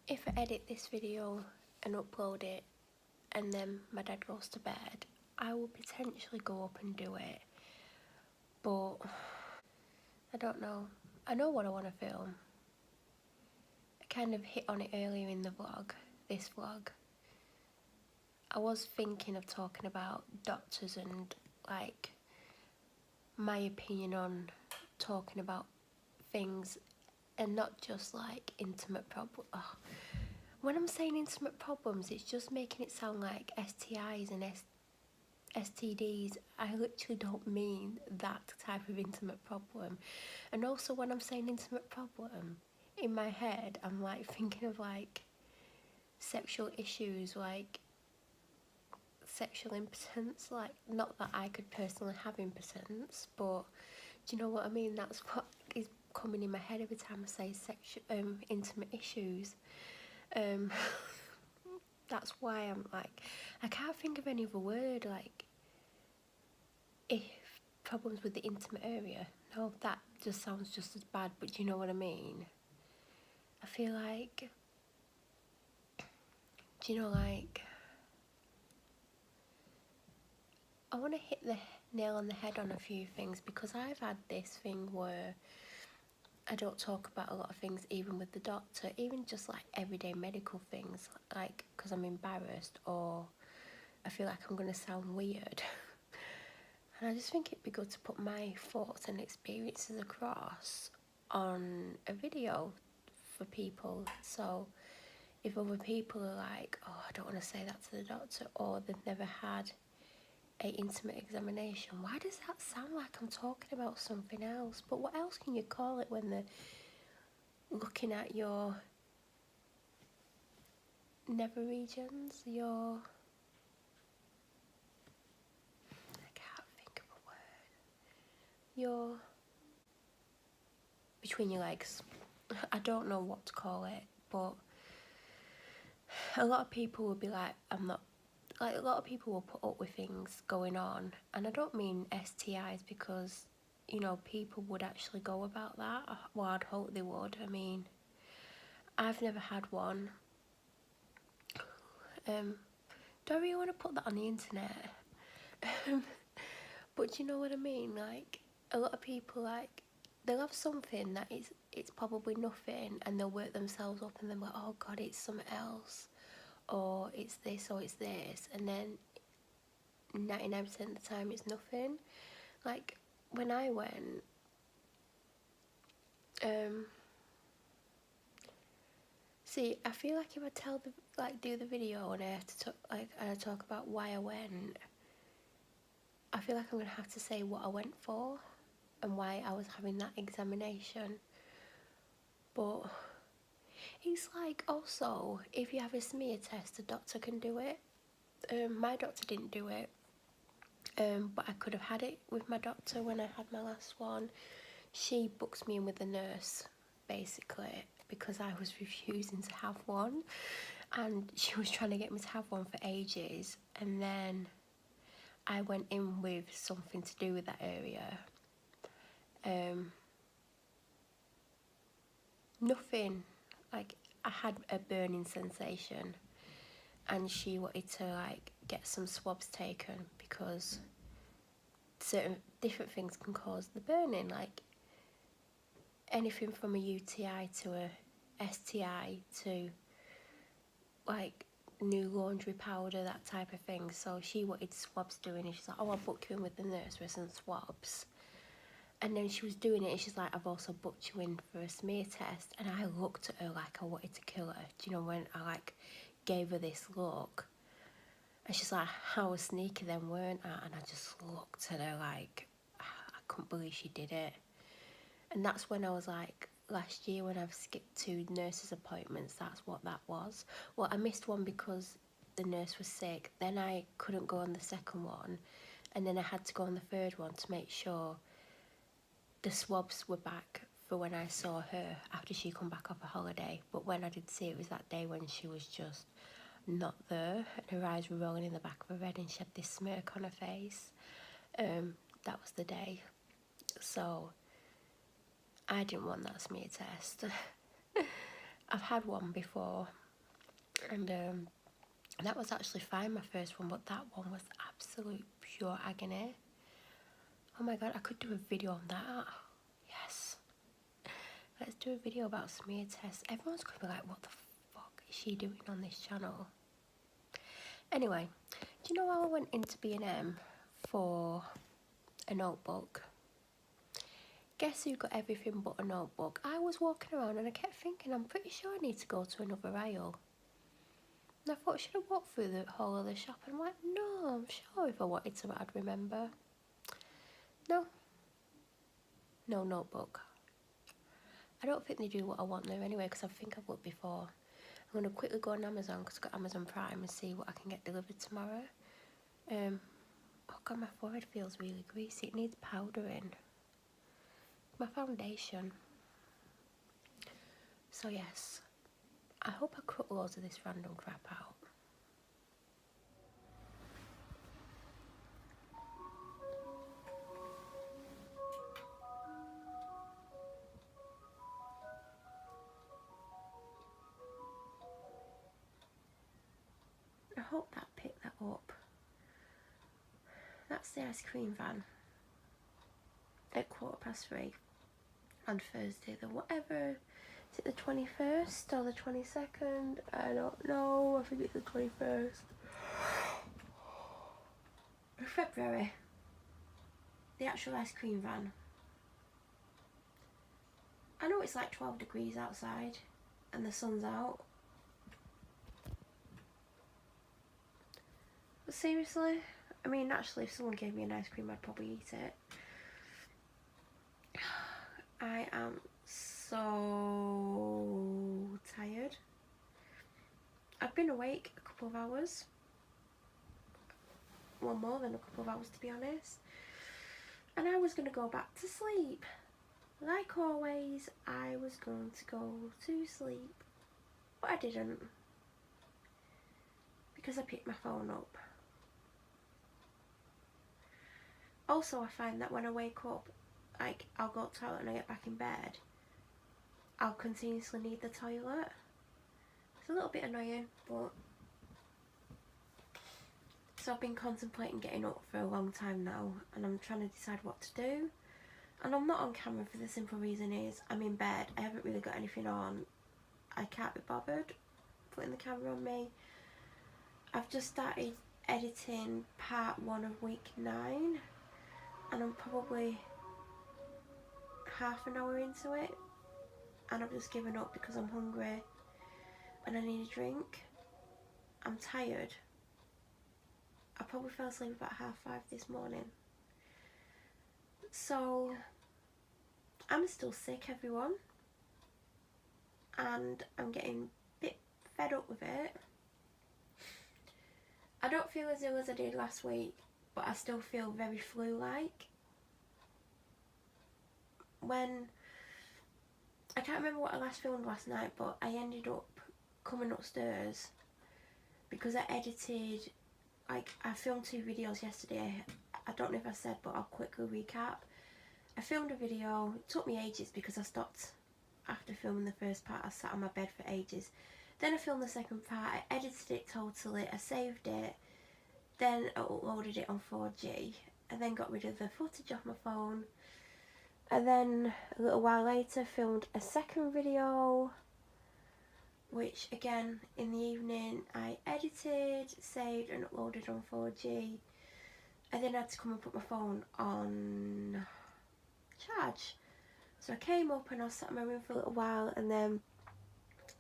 if I edit this video and upload it and then my dad goes to bed, I will potentially go up and do it, but I don't know. I know what I want to film. I kind of hit on it earlier in the vlog, this vlog. I was thinking of talking about doctors and like my opinion on talking about things, and not just like intimate problems. Oh. When I'm saying intimate problems, it's just making it sound like STIs and STDs. I literally don't mean that type of intimate problem. And also when I'm saying intimate problem, in my head I'm like thinking of like sexual issues, like sexual impotence. Like, not that I could personally have impotence, but do you know what I mean? That's what is coming in my head every time I say intimate issues. That's why I'm like, I can't think of any other word. Like, if problems with the intimate area, no, that just sounds just as bad, but do you know what I mean? I feel like, do you know, like, I want to hit the nail on the head on a few things, because I've had this thing where I don't talk about a lot of things even with the doctor, even just like everyday medical things, like because I'm embarrassed or I feel like I'm going to sound weird. And I just think it'd be good to put my thoughts and experiences across on a video for people. So if other people are like, oh, I don't want to say that to the doctor, or they've never had a intimate examination, why does that sound like I'm talking about something else? But what else can you call it when they're looking at your nether regions, your, I can't think of a word, your, between your legs. I don't know what to call it, but a lot of people will be like, I'm not, like a lot of people will put up with things going on, and I don't mean STIs because, you know, people would actually go about that. Well, I'd hope they would. I mean, I've never had one. Don't really want to put that on the internet. But you know what I mean? Like, a lot of people, like, they'll have something that it's probably nothing, and they'll work themselves up and they're like, oh God, it's something else. Or it's this, or it's this. And then 99% of the time it's nothing. Like, when I went, see, I feel like if I do the video and I have to talk, like, and I talk about why I went, I feel like I'm gonna have to say what I went for and why I was having that examination. But it's like, also, if you have a smear test, the doctor can do it. My doctor didn't do it, but I could have had it with my doctor when I had my last one. She books me in with the nurse, basically, because I was refusing to have one, and she was trying to get me to have one for ages. And then I went in with something to do with that area. Nothing, like, I had a burning sensation, and she wanted to like get some swabs taken because certain different things can cause the burning, like anything from a UTI to a STI to like new laundry powder, that type of thing. So she wanted swabs doing, and she's like, oh, I'll book you in with the nurse for some swabs. And then she was doing it, and she's like, I've also booked you in for a smear test. And I looked at her like I wanted to kill her. Do you know, when I like gave her this look, and she's like, I was sneaky then, weren't I? And I just looked at her like, I couldn't believe she did it. And that's when I was like, last year when I've skipped 2 nurses' appointments, that's what that was. Well, I missed one because the nurse was sick. Then I couldn't go on the second one. And then I had to go on the third one to make sure the swabs were back for when I saw her after she come back off a holiday. But when I did see it was that day when she was just not there, and her eyes were rolling in the back of her head, and she had this smirk on her face. That was the day. So I didn't want that smear test. I've had one before, and that was actually fine, my first one, but that one was absolute pure agony. Oh my God, I could do a video on that. Yes. Let's do a video about smear tests. Everyone's going to be like, what the fuck is she doing on this channel? Anyway, do you know how I went into B&M for a notebook? Guess who got everything but a notebook? I was walking around and I kept thinking, I'm pretty sure I need to go to another aisle. And I thought, should I walk through the whole of the shop? And I'm like, no, I'm sure if I wanted to, I'd remember. No. No notebook. I don't think they do what I want there anyway, because I think I've looked before. I'm going to quickly go on Amazon, because I've got Amazon Prime, and see what I can get delivered tomorrow. Oh God, my forehead feels really greasy. It needs powdering. My foundation. So yes, I hope I cut loads of this random crap out. I hope that picked that up. That's the ice cream van at 3:15. on Thursday, the whatever, is it the 21st or the 22nd? I don't know, I think it's the 21st of February, the actual ice cream van. I know it's like 12 degrees outside and the sun's out, but seriously, I mean, naturally if someone gave me an ice cream I'd probably eat it. I am so tired. I've been awake a couple of hours. Well, more than a couple of hours to be honest. And I was going to go back to sleep. Like always, I was going to go to sleep. But I didn't. Because I picked my phone up. Also, I find that when I wake up, like, I'll go to the toilet and I get back in bed, I'll continuously need the toilet. It's a little bit annoying, but... So I've been contemplating getting up for a long time now, and I'm trying to decide what to do. And I'm not on camera for the simple reason is I'm in bed, I haven't really got anything on, I can't be bothered putting the camera on me. I've just started editing part 1 of week 9, and I'm probably half an hour into it, and I've just given up because I'm hungry and I need a drink. I'm tired. I probably fell asleep about 5:30 this morning. So I'm still sick, everyone, and I'm getting a bit fed up with it. I don't feel as ill as I did last week, but I still feel very flu-like. When I can't remember what I last filmed last night, but I ended up coming upstairs because I edited, like, I filmed 2 videos yesterday. I don't know if I said, but I'll quickly recap. I filmed a video, it took me ages because I stopped after filming the first part. I sat on my bed for ages. Then I filmed the second part, I edited it totally, I saved it, then I uploaded it on 4G, and then got rid of the footage off my phone. And then a little while later filmed a second video, which again in the evening I edited, saved and uploaded on 4G. And then I had to come and put my phone on charge. So I came up and I sat in my room for a little while, and then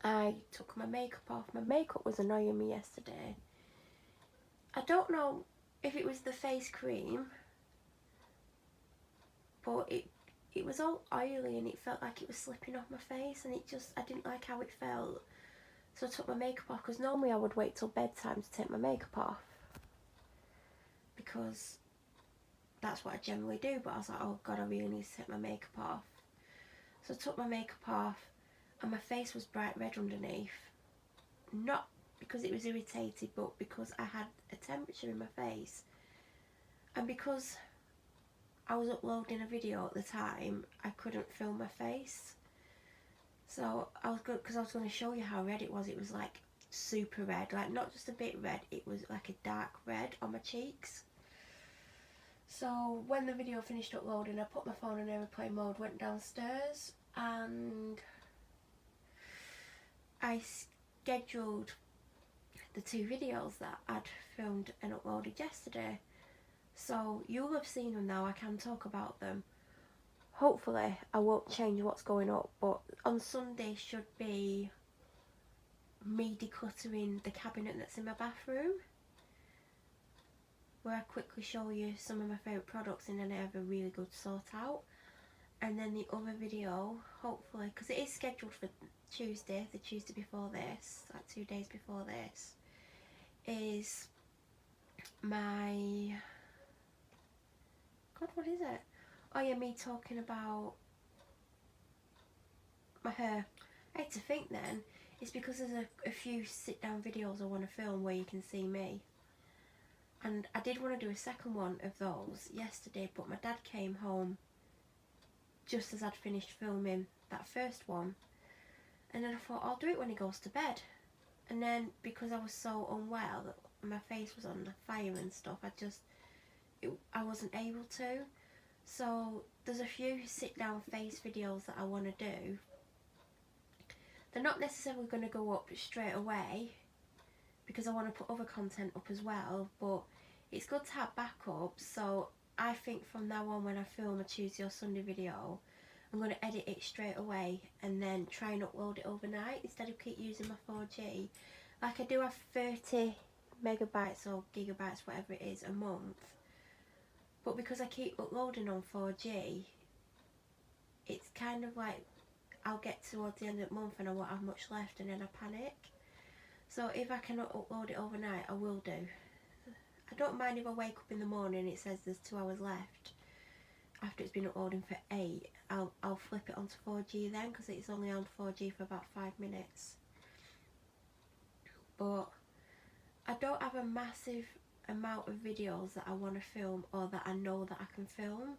I took my makeup off. My makeup was annoying me yesterday. I don't know if it was the face cream, but it was all oily and it felt like it was slipping off my face, and I didn't like how it felt. So I took my makeup off, because normally I would wait till bedtime to take my makeup off, because that's what I generally do, but I was like, oh god, I really need to take my makeup off. So I took my makeup off, and my face was bright red underneath. Not because it was irritated, but because I had a temperature in my face. And because I was uploading a video at the time, I couldn't film my face. So I was good, because I was going to show you how red it was. It was like super red, like not just a bit red, it was like a dark red on my cheeks. So when the video finished uploading, I put my phone in airplane mode, went downstairs, and I scheduled the 2 videos that I'd filmed and uploaded yesterday. So you'll have seen them now, I can talk about them. Hopefully I won't change what's going up, but on Sunday should be me decluttering the cabinet that's in my bathroom, where I quickly show you some of my favourite products and then I have a really good sort out. And then the other video, hopefully, because it is scheduled for Tuesday, the Tuesday before this, like 2 days before this, is my... God, what is it? Oh yeah, me talking about my hair. I had to think then, it's because there's a few sit down videos I want to film where you can see me. And I did want to do a second one of those yesterday, but my dad came home just as I'd finished filming that first one. And then I thought, I'll do it when he goes to bed. And then, because I was so unwell, my face was on the fire and stuff, I wasn't able to. So there's a few sit down face videos that I want to do. They're not necessarily going to go up straight away because I want to put other content up as well, but it's good to have backups. So I think from now on, when I film a Tuesday or Sunday video, I'm going to edit it straight away and then try and upload it overnight instead of keep using my 4G. Like, I do have 30 megabytes or gigabytes, whatever it is, a month, but because I keep uploading on 4G, it's kind of like I'll get towards the end of the month and I won't have much left, and then I panic. So if I cannot upload it overnight, I will do. I don't mind if I wake up in the morning and it says there's 2 hours left after it's been uploading for 8. I'll flip it onto 4G then, because it's only on 4G for about 5 minutes. But I don't have a massive amount of videos that I want to film or that I know that I can film,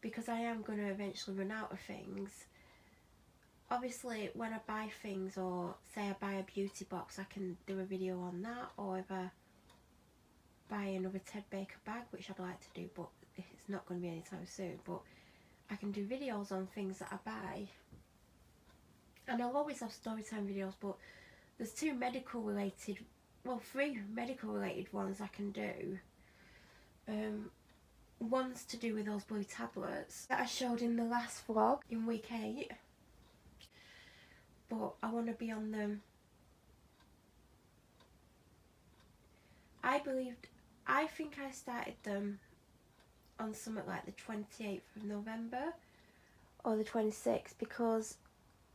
because I am going to eventually run out of things. Obviously, when I buy things, or say I buy a beauty box, I can do a video on that, or if I buy another Ted Baker bag, which I'd like to do, but it's not going to be anytime soon, but I can do videos on things that I buy. And I'll always have story time videos, but there's 2 medical related, well, 3 medical related ones I can do. One's to do with those blue tablets that I showed in the last vlog in week 8, but I want to be on them. I think I started them on something like the 28th of November or the 26th, because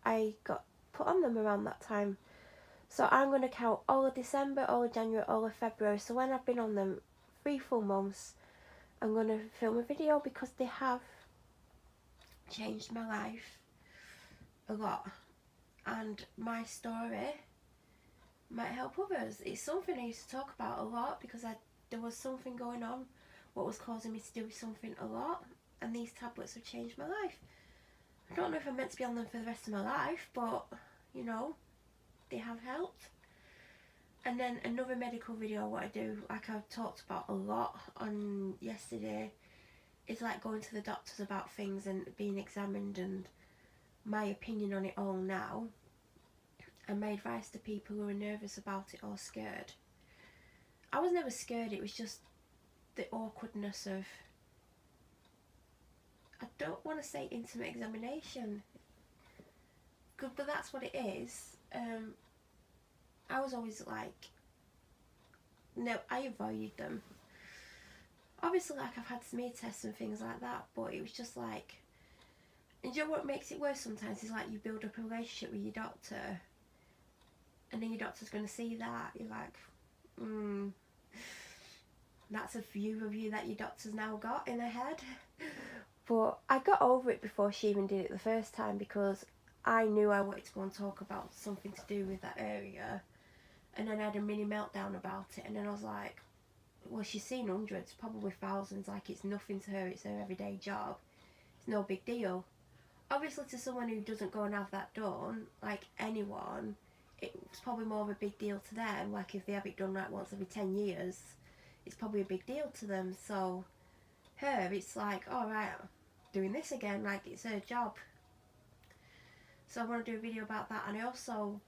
I got put on them around that time. So I'm going to count all of December, all of January, all of February. So when I've been on them 3 full months, I'm going to film a video, because they have changed my life a lot. And my story might help others. It's something I used to talk about a lot, because there was something going on what was causing me to do something a lot, and these tablets have changed my life. I don't know if I'm meant to be on them for the rest of my life, but you know, they have helped. And then another medical video I want to do, like I've talked about a lot on yesterday, is like going to the doctors about things and being examined, and my opinion on it all now, and my advice to people who are nervous about it or scared. I was never scared, it was just the awkwardness of, I don't want to say intimate examination, but that's what it is. I was always like, no, I avoided them. Obviously, like, I've had smear tests and things like that, but it was just like, and you know what makes it worse sometimes is, like, you build up a relationship with your doctor, and then your doctor's going to see that, you're like, that's a view of you that your doctor's now got in her head. But I got over it before she even did it the first time, because I knew I wanted to go and talk about something to do with that area, and then I had a mini meltdown about it, and then I was like, well, she's seen hundreds, probably thousands, like, it's nothing to her, it's her everyday job, it's no big deal. Obviously, to someone who doesn't go and have that done, like anyone, it's probably more of a big deal to them. Like, if they have it done like once every 10 years, it's probably a big deal to them. So her, it's like, all right, doing this again, like, it's her job. So I want to do a video about that. And I also,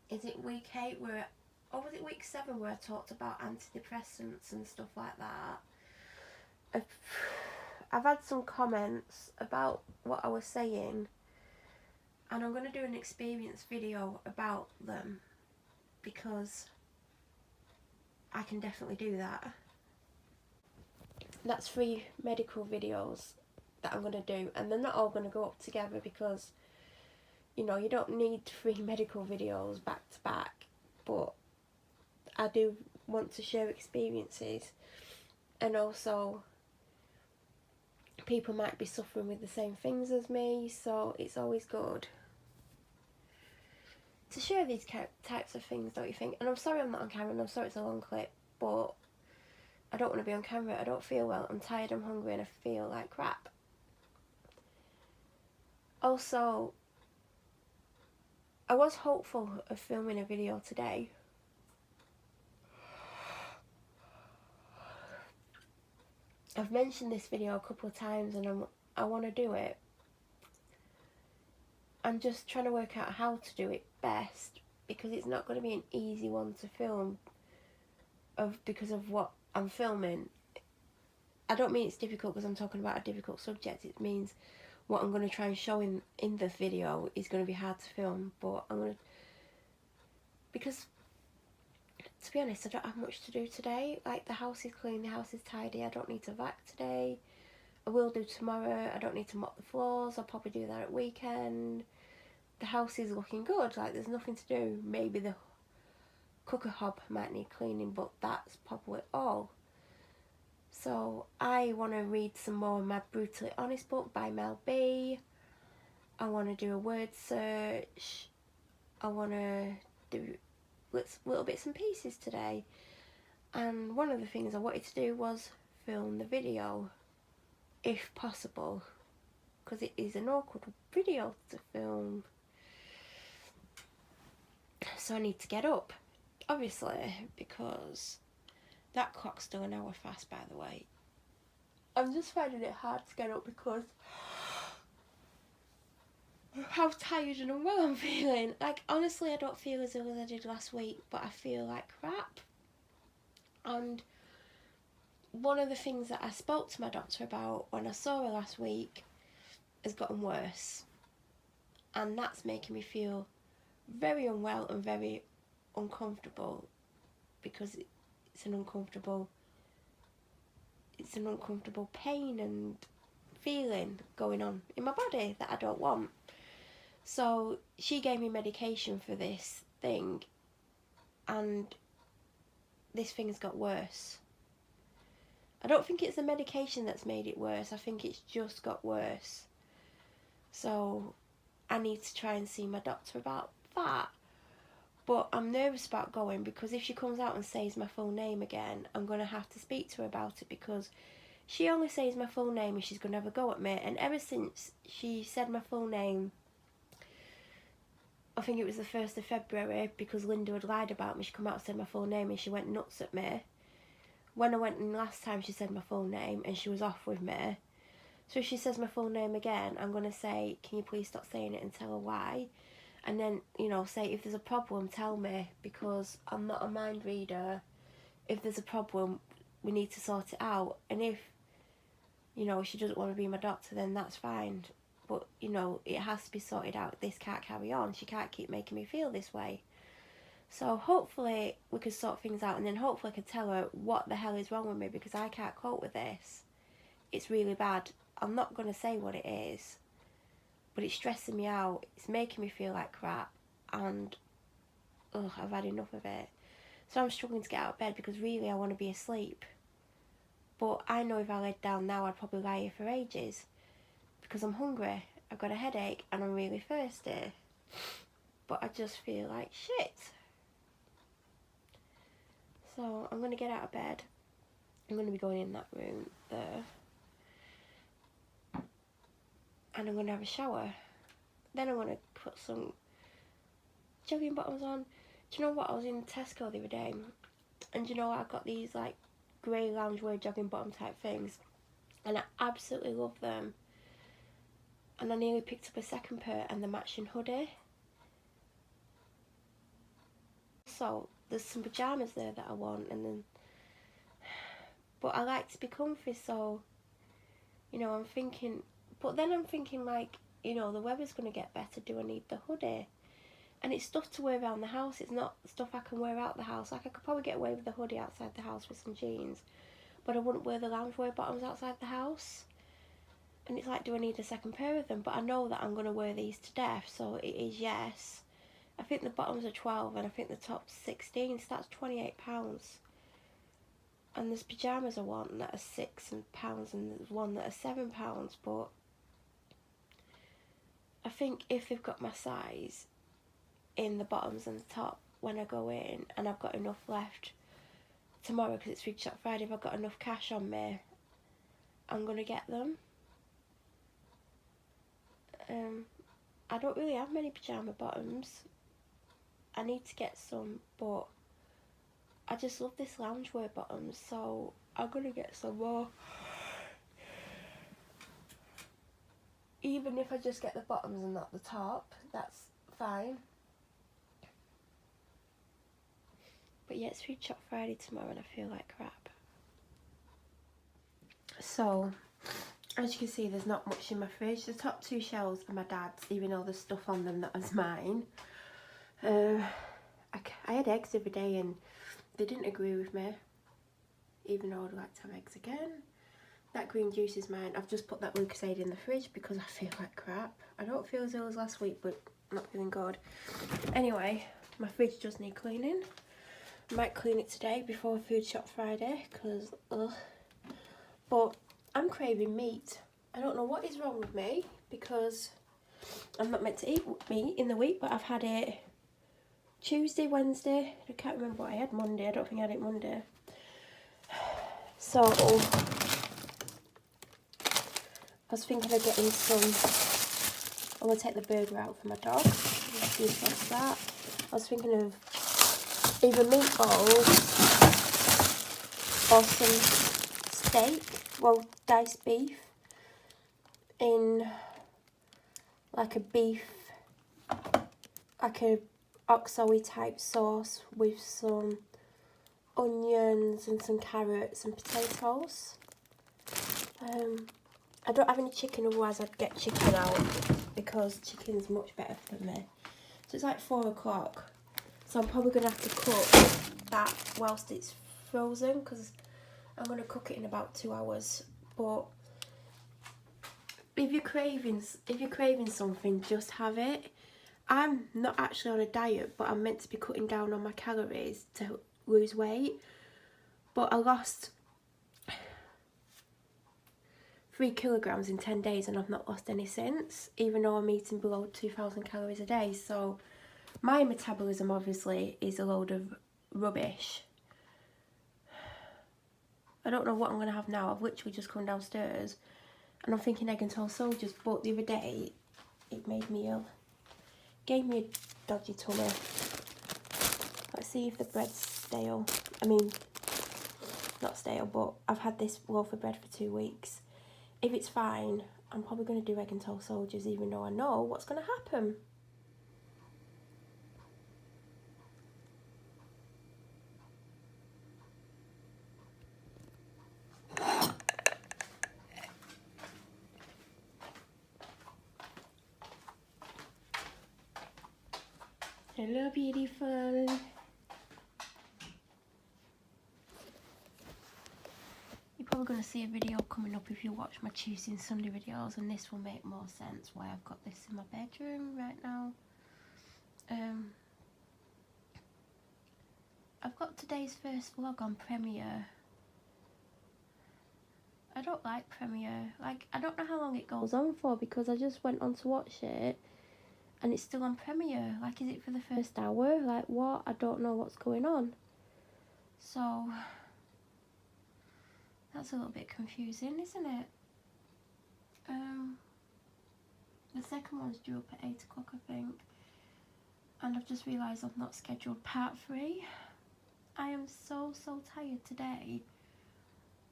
is it week 8 where, or was it week 7 where I talked about antidepressants and stuff like that? I've had some comments about what I was saying, and I'm going to do an experience video about them, because I can definitely do that. That's 3 medical videos that I'm going to do, and they're not all going to go up together, because, you know, you don't need 3 medical videos back to back, but I do want to share experiences, and also people might be suffering with the same things as me, so it's always good to share these types of things, don't you think? And I'm sorry I'm not on camera, and I'm sorry it's a long clip, but I don't want to be on camera. I don't feel well, I'm tired, I'm hungry, and I feel like crap. Also, I was hopeful of filming a video today, I've mentioned this video a couple of times and I want to do it. I'm just trying to work out how to do it best, because it's not going to be an easy one to film because of what I'm filming. I don't mean it's difficult because I'm talking about a difficult subject. It means what I'm going to try and show in the video is going to be hard to film, but I'm going to, because to be honest, I don't have much to do today. Like, the house is clean, the house is tidy, I don't need to vac today. I will do tomorrow. I don't need to mop the floors, I'll probably do that at weekend. The house is looking good, like there's nothing to do. Maybe the cooker hob might need cleaning, but that's probably all. So I want to read some more of my Brutally Honest book by Mel B. I want to do a word search. I want to do little bits and pieces today. And one of the things I wanted to do was film the video, if possible, because it is an awkward video to film. So I need to get up, obviously, because that clock's still an hour fast, by the way. I'm just finding it hard to get up because how tired and unwell I'm feeling. Like, honestly, I don't feel as ill as I did last week, but I feel like crap. And one of the things that I spoke to my doctor about when I saw her last week has gotten worse. And that's making me feel very unwell and very uncomfortable, because it's an uncomfortable pain and feeling going on in my body that I don't want. So she gave me medication for this thing, and this thing's got worse. I don't think it's the medication that's made it worse, I think it's just got worse. So I need to try and see my doctor about that. But I'm nervous about going, because if she comes out and says my full name again, I'm going to have to speak to her about it, because she only says my full name and she's going to have a go at me. And ever since she said my full name, I think it was the 1st of February, because Linda had lied about me, she come out and said my full name and she went nuts at me. When I went in last time, she said my full name and she was off with me. So if she says my full name again, I'm going to say, can you please stop saying it, and tell her why. And then, you know, say, if there's a problem, tell me, because I'm not a mind reader. If there's a problem, we need to sort it out. And if, you know, she doesn't want to be my doctor, then that's fine. But, you know, it has to be sorted out. This can't carry on. She can't keep making me feel this way. So hopefully we could sort things out, and then hopefully I could tell her what the hell is wrong with me, because I can't cope with this. It's really bad. I'm not going to say what it is, but it's stressing me out. It's making me feel like crap, and I've had enough of it. So I'm struggling to get out of bed, because really I want to be asleep. But I know if I laid down now, I'd probably lie here for ages, because I'm hungry, I've got a headache, and I'm really thirsty. But I just feel like shit. So I'm going to get out of bed. I'm going to be going in that room there, and I'm going to have a shower. Then I'm going to put some jogging bottoms on. Do you know what? I was in Tesco the other day, and you know, I got these like grey loungewear jogging bottom type things, and I absolutely love them. And I nearly picked up a second pair and the matching hoodie. So there's some pyjamas there that I want, and then, but I like to be comfy, so, you know, I'm thinking, but then I'm thinking, like, you know, the weather's going to get better, do I need the hoodie? And it's stuff to wear around the house, it's not stuff I can wear out the house. Like, I could probably get away with the hoodie outside the house with some jeans, but I wouldn't wear the loungewear bottoms outside the house. And it's like, do I need a second pair of them? But I know that I'm going to wear these to death, so it is yes. I think the bottoms are 12 and I think the top's 16, so that's £28. And there's pyjamas I want that are £6, and there's one that are £7, but I think if they've got my size in the bottoms and the top when I go in, and I've got enough left tomorrow because it's Big Shop Friday, if I've got enough cash on me, I'm going to get them. I don't really have many pyjama bottoms. I need to get some, but I just love this loungewear bottoms, so I'm going to get some more. even if I just get the bottoms and not the top, that's fine. But yeah, it's Food Shop Friday tomorrow and I feel like crap. So, as you can see, there's not much in my fridge. The top 2 shelves are my dad's, even though there's stuff on them that is mine. I had eggs every day and they didn't agree with me, even though I'd like to have eggs again. That green juice is mine. I've just put that Lucozade in the fridge because I feel like crap. I don't feel as ill as last week, but I'm not feeling good. Anyway, my fridge does need cleaning. I might clean it today before Food Shop Friday, because, but I'm craving meat. I don't know what is wrong with me, because I'm not meant to eat meat in the week, but I've had it Tuesday, Wednesday. I can't remember what I had Monday. I don't think I had it Monday. So I was thinking of getting some. I'm going to take the burger out for my dog. Defrost that. I was thinking of either meatballs or some steak, well, diced beef in like a beef, like a oxo-y type sauce with some onions and some carrots and potatoes. I don't have any chicken, otherwise I'd get chicken out because chicken's much better for me. So it's like 4 o'clock. So I'm probably going to have to cook that whilst it's frozen because I'm going to cook it in about 2 hours. But if you're craving something, just have it. I'm not actually on a diet, but I'm meant to be cutting down on my calories to lose weight. But I lost 3 kilograms in 10 days and I've not lost any since, even though I'm eating below 2,000 calories a day. So my metabolism obviously is a load of rubbish. I don't know what I'm going to have now. I've literally just come downstairs and I'm thinking egg and toast soldiers, but the other day it made me ill. Gave me a dodgy tummy. Let's see if the bread's stale. I mean, not stale, but I've had this loaf of bread for 2 weeks. If it's fine, I'm probably going to do egg and toast soldiers, even though I know what's going to happen. Hello, beautiful. You're probably going to see a video coming up if you watch my Tuesday and Sunday videos, and this will make more sense why I've got this in my bedroom right now. I've got today's first vlog on Premiere. I don't like Premiere. Like, I don't know how long it goes on for because I just went on to watch it and it's still on Premiere. Like, is it for the first hour? Like, what? I don't know what's going on. So that's a little bit confusing, isn't it? The second one's due up at 8 o'clock, I think. And I've just realised I've not scheduled part 3. I am so tired today,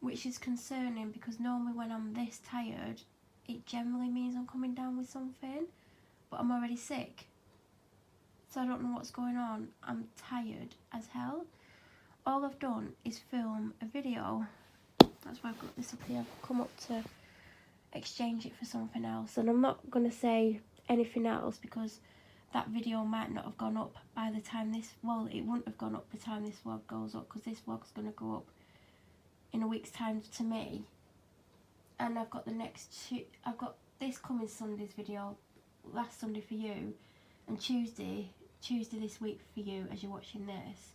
which is concerning because normally when I'm this tired, it generally means I'm coming down with something, but I'm already sick. So I don't know what's going on. I'm tired as hell. All I've done is film a video. That's why I've got this up here. I've come up to exchange it for something else, and I'm not going to say anything else because that video might not have gone up by the time this, well, it wouldn't have gone up by the time this vlog goes up because this vlog's going to go up in a week's time to me. And I've got the next two, I've got this coming Sunday's video, last Sunday for you, and Tuesday this week for you as you're watching this,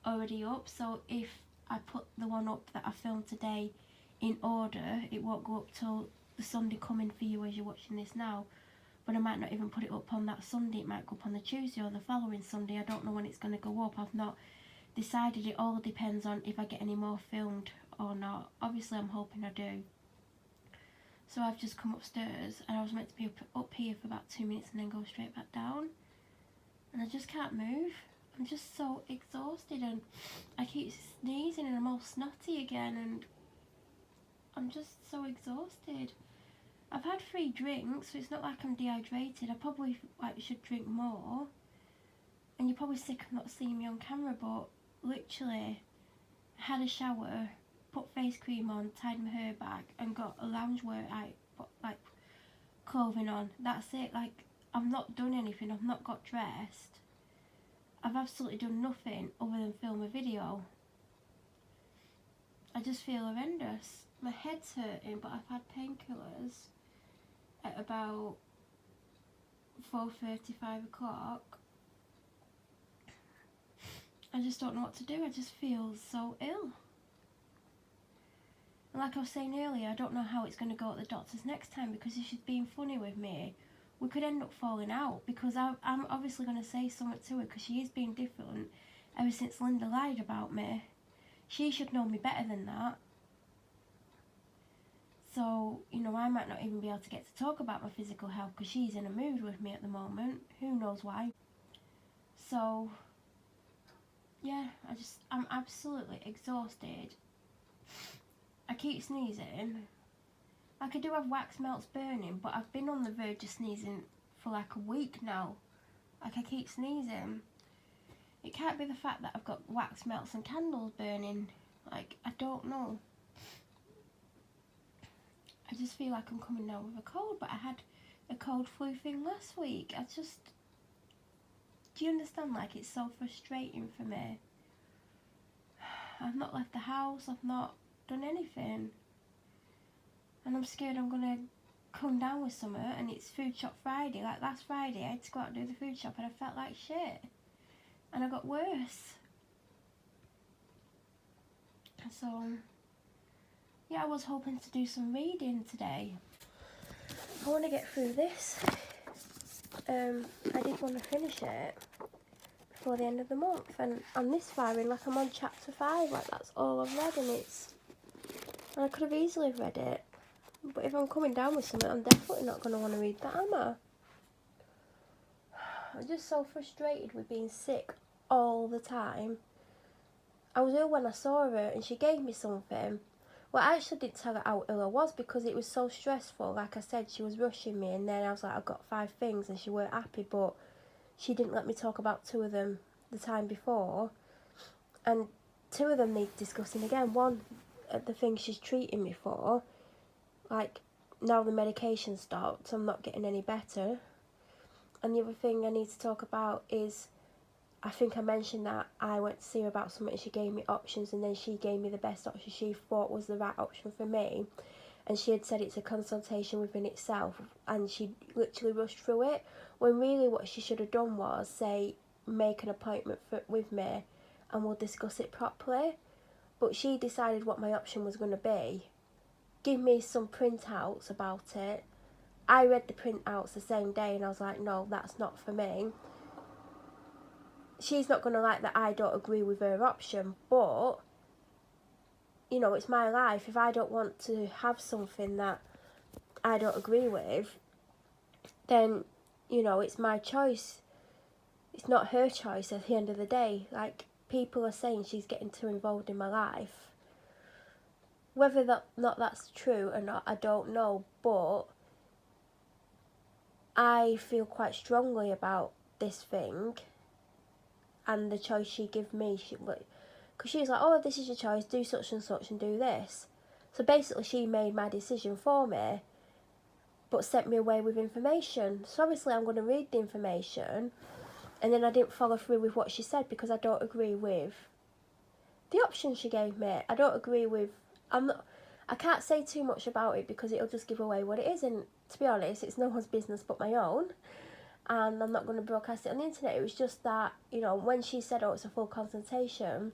already up. So if I put the one up that I filmed today in order, it won't go up till the Sunday coming for you as you're watching this now. But I might not even put it up on that Sunday. It might go up on the Tuesday or the following Sunday. I don't know when it's going to go up. I've not decided. It all depends on if I get any more filmed or not. Obviously I'm hoping I do. So I've just come upstairs and I was meant to be up here for about 2 minutes and then go straight back down. And I just can't move. I'm just so exhausted and I keep sneezing and I'm all snotty again and I'm just so exhausted. I've had 3 drinks, so it's not like I'm dehydrated. I probably should drink more. And you're probably sick of not seeing me on camera, but literally, I had a shower, put face cream on, tied my hair back, and got a loungewear put clothing on. That's it. Like, I've not done anything. I've not got dressed. I've absolutely done nothing other than film a video. I just feel horrendous. My head's hurting, but I've had painkillers at about 4:30, 5 o'clock. I just don't know what to do. I just feel so ill. And like I was saying earlier, I don't know how it's going to go at the doctor's next time, because if she's being funny with me, we could end up falling out, because I'm obviously going to say something to her, because she is being different ever since Linda lied about me. She should know me better than that. So, you know, I might not even be able to get to talk about my physical health, because she's in a mood with me at the moment. Who knows why. So, yeah, I'm absolutely exhausted. I keep sneezing. Like, I do have wax melts burning, but I've been on the verge of sneezing for like a week now. Like, I keep sneezing. It can't be the fact that I've got wax melts and candles burning. Like, I don't know. I just feel like I'm coming down with a cold, but I had a cold flu thing last week. Do you understand? Like, it's so frustrating for me. I've not left the house, I've not done anything. And I'm scared I'm going to come down with something, and it's food shop Friday. Like, last Friday I had to go out and do the food shop, and I felt like shit. And I got worse. So, yeah, I was hoping to do some reading today. I want to get through this. I did want to finish it before the end of the month, and I'm this far in, like I'm on chapter 5, like that's all I've read, and I could have easily read it, but if I'm coming down with something, I'm definitely not going to want to read that, am I? I'm just so frustrated with being sick all the time. I was ill when I saw her, and she gave me something. Well, I actually didn't tell her how ill I was, because it was so stressful. Like I said, she was rushing me, and then I was like, I've got 5 things, and she weren't happy, but she didn't let me talk about 2 of them the time before, and 2 of them need discussing again. One, the thing she's treating me for, like, now the medication stopped, I'm not getting any better. And the other thing I need to talk about is, I think I mentioned that I went to see her about something, and she gave me options, and then she gave me the best option she thought was the right option for me, and she had said it's a consultation within itself, and she literally rushed through it, when really what she should have done was say, make an appointment with me and we'll discuss it properly. But she decided what my option was going to be, give me some printouts about it. I read the printouts the same day, and I was like, no, that's not for me. She's not going to like that I don't agree with her option, but, you know, it's my life. If I don't want to have something that I don't agree with, then, you know, it's my choice. It's not her choice at the end of the day. Like, people are saying she's getting too involved in my life. Whether that's true or not, I don't know, but I feel quite strongly about this thing and the choice she gave me. Because she was like, oh, this is your choice, do such and such and do this. So basically she made my decision for me, but sent me away with information. So obviously I'm going to read the information, and then I didn't follow through with what she said, because I don't agree with the option she gave me. I don't agree with, I can't say too much about it, because it'll just give away what it is, and to be honest, it's no one's business but my own, and I'm not going to broadcast it on the internet. It was just that, you know, when she said, oh, it's a full consultation,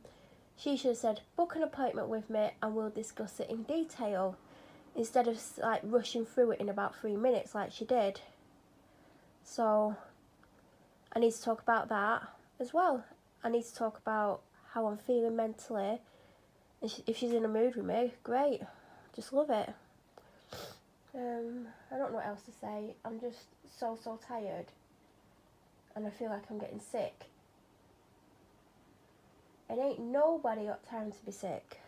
she should have said, book an appointment with me and we'll discuss it in detail, instead of like rushing through it in about 3 minutes like she did. So I need to talk about that as well. I need to talk about how I'm feeling mentally, and if she's in a mood with me, great, just love it. I don't know what else to say. I'm just so tired, and I feel like I'm getting sick. And ain't nobody got time to be sick.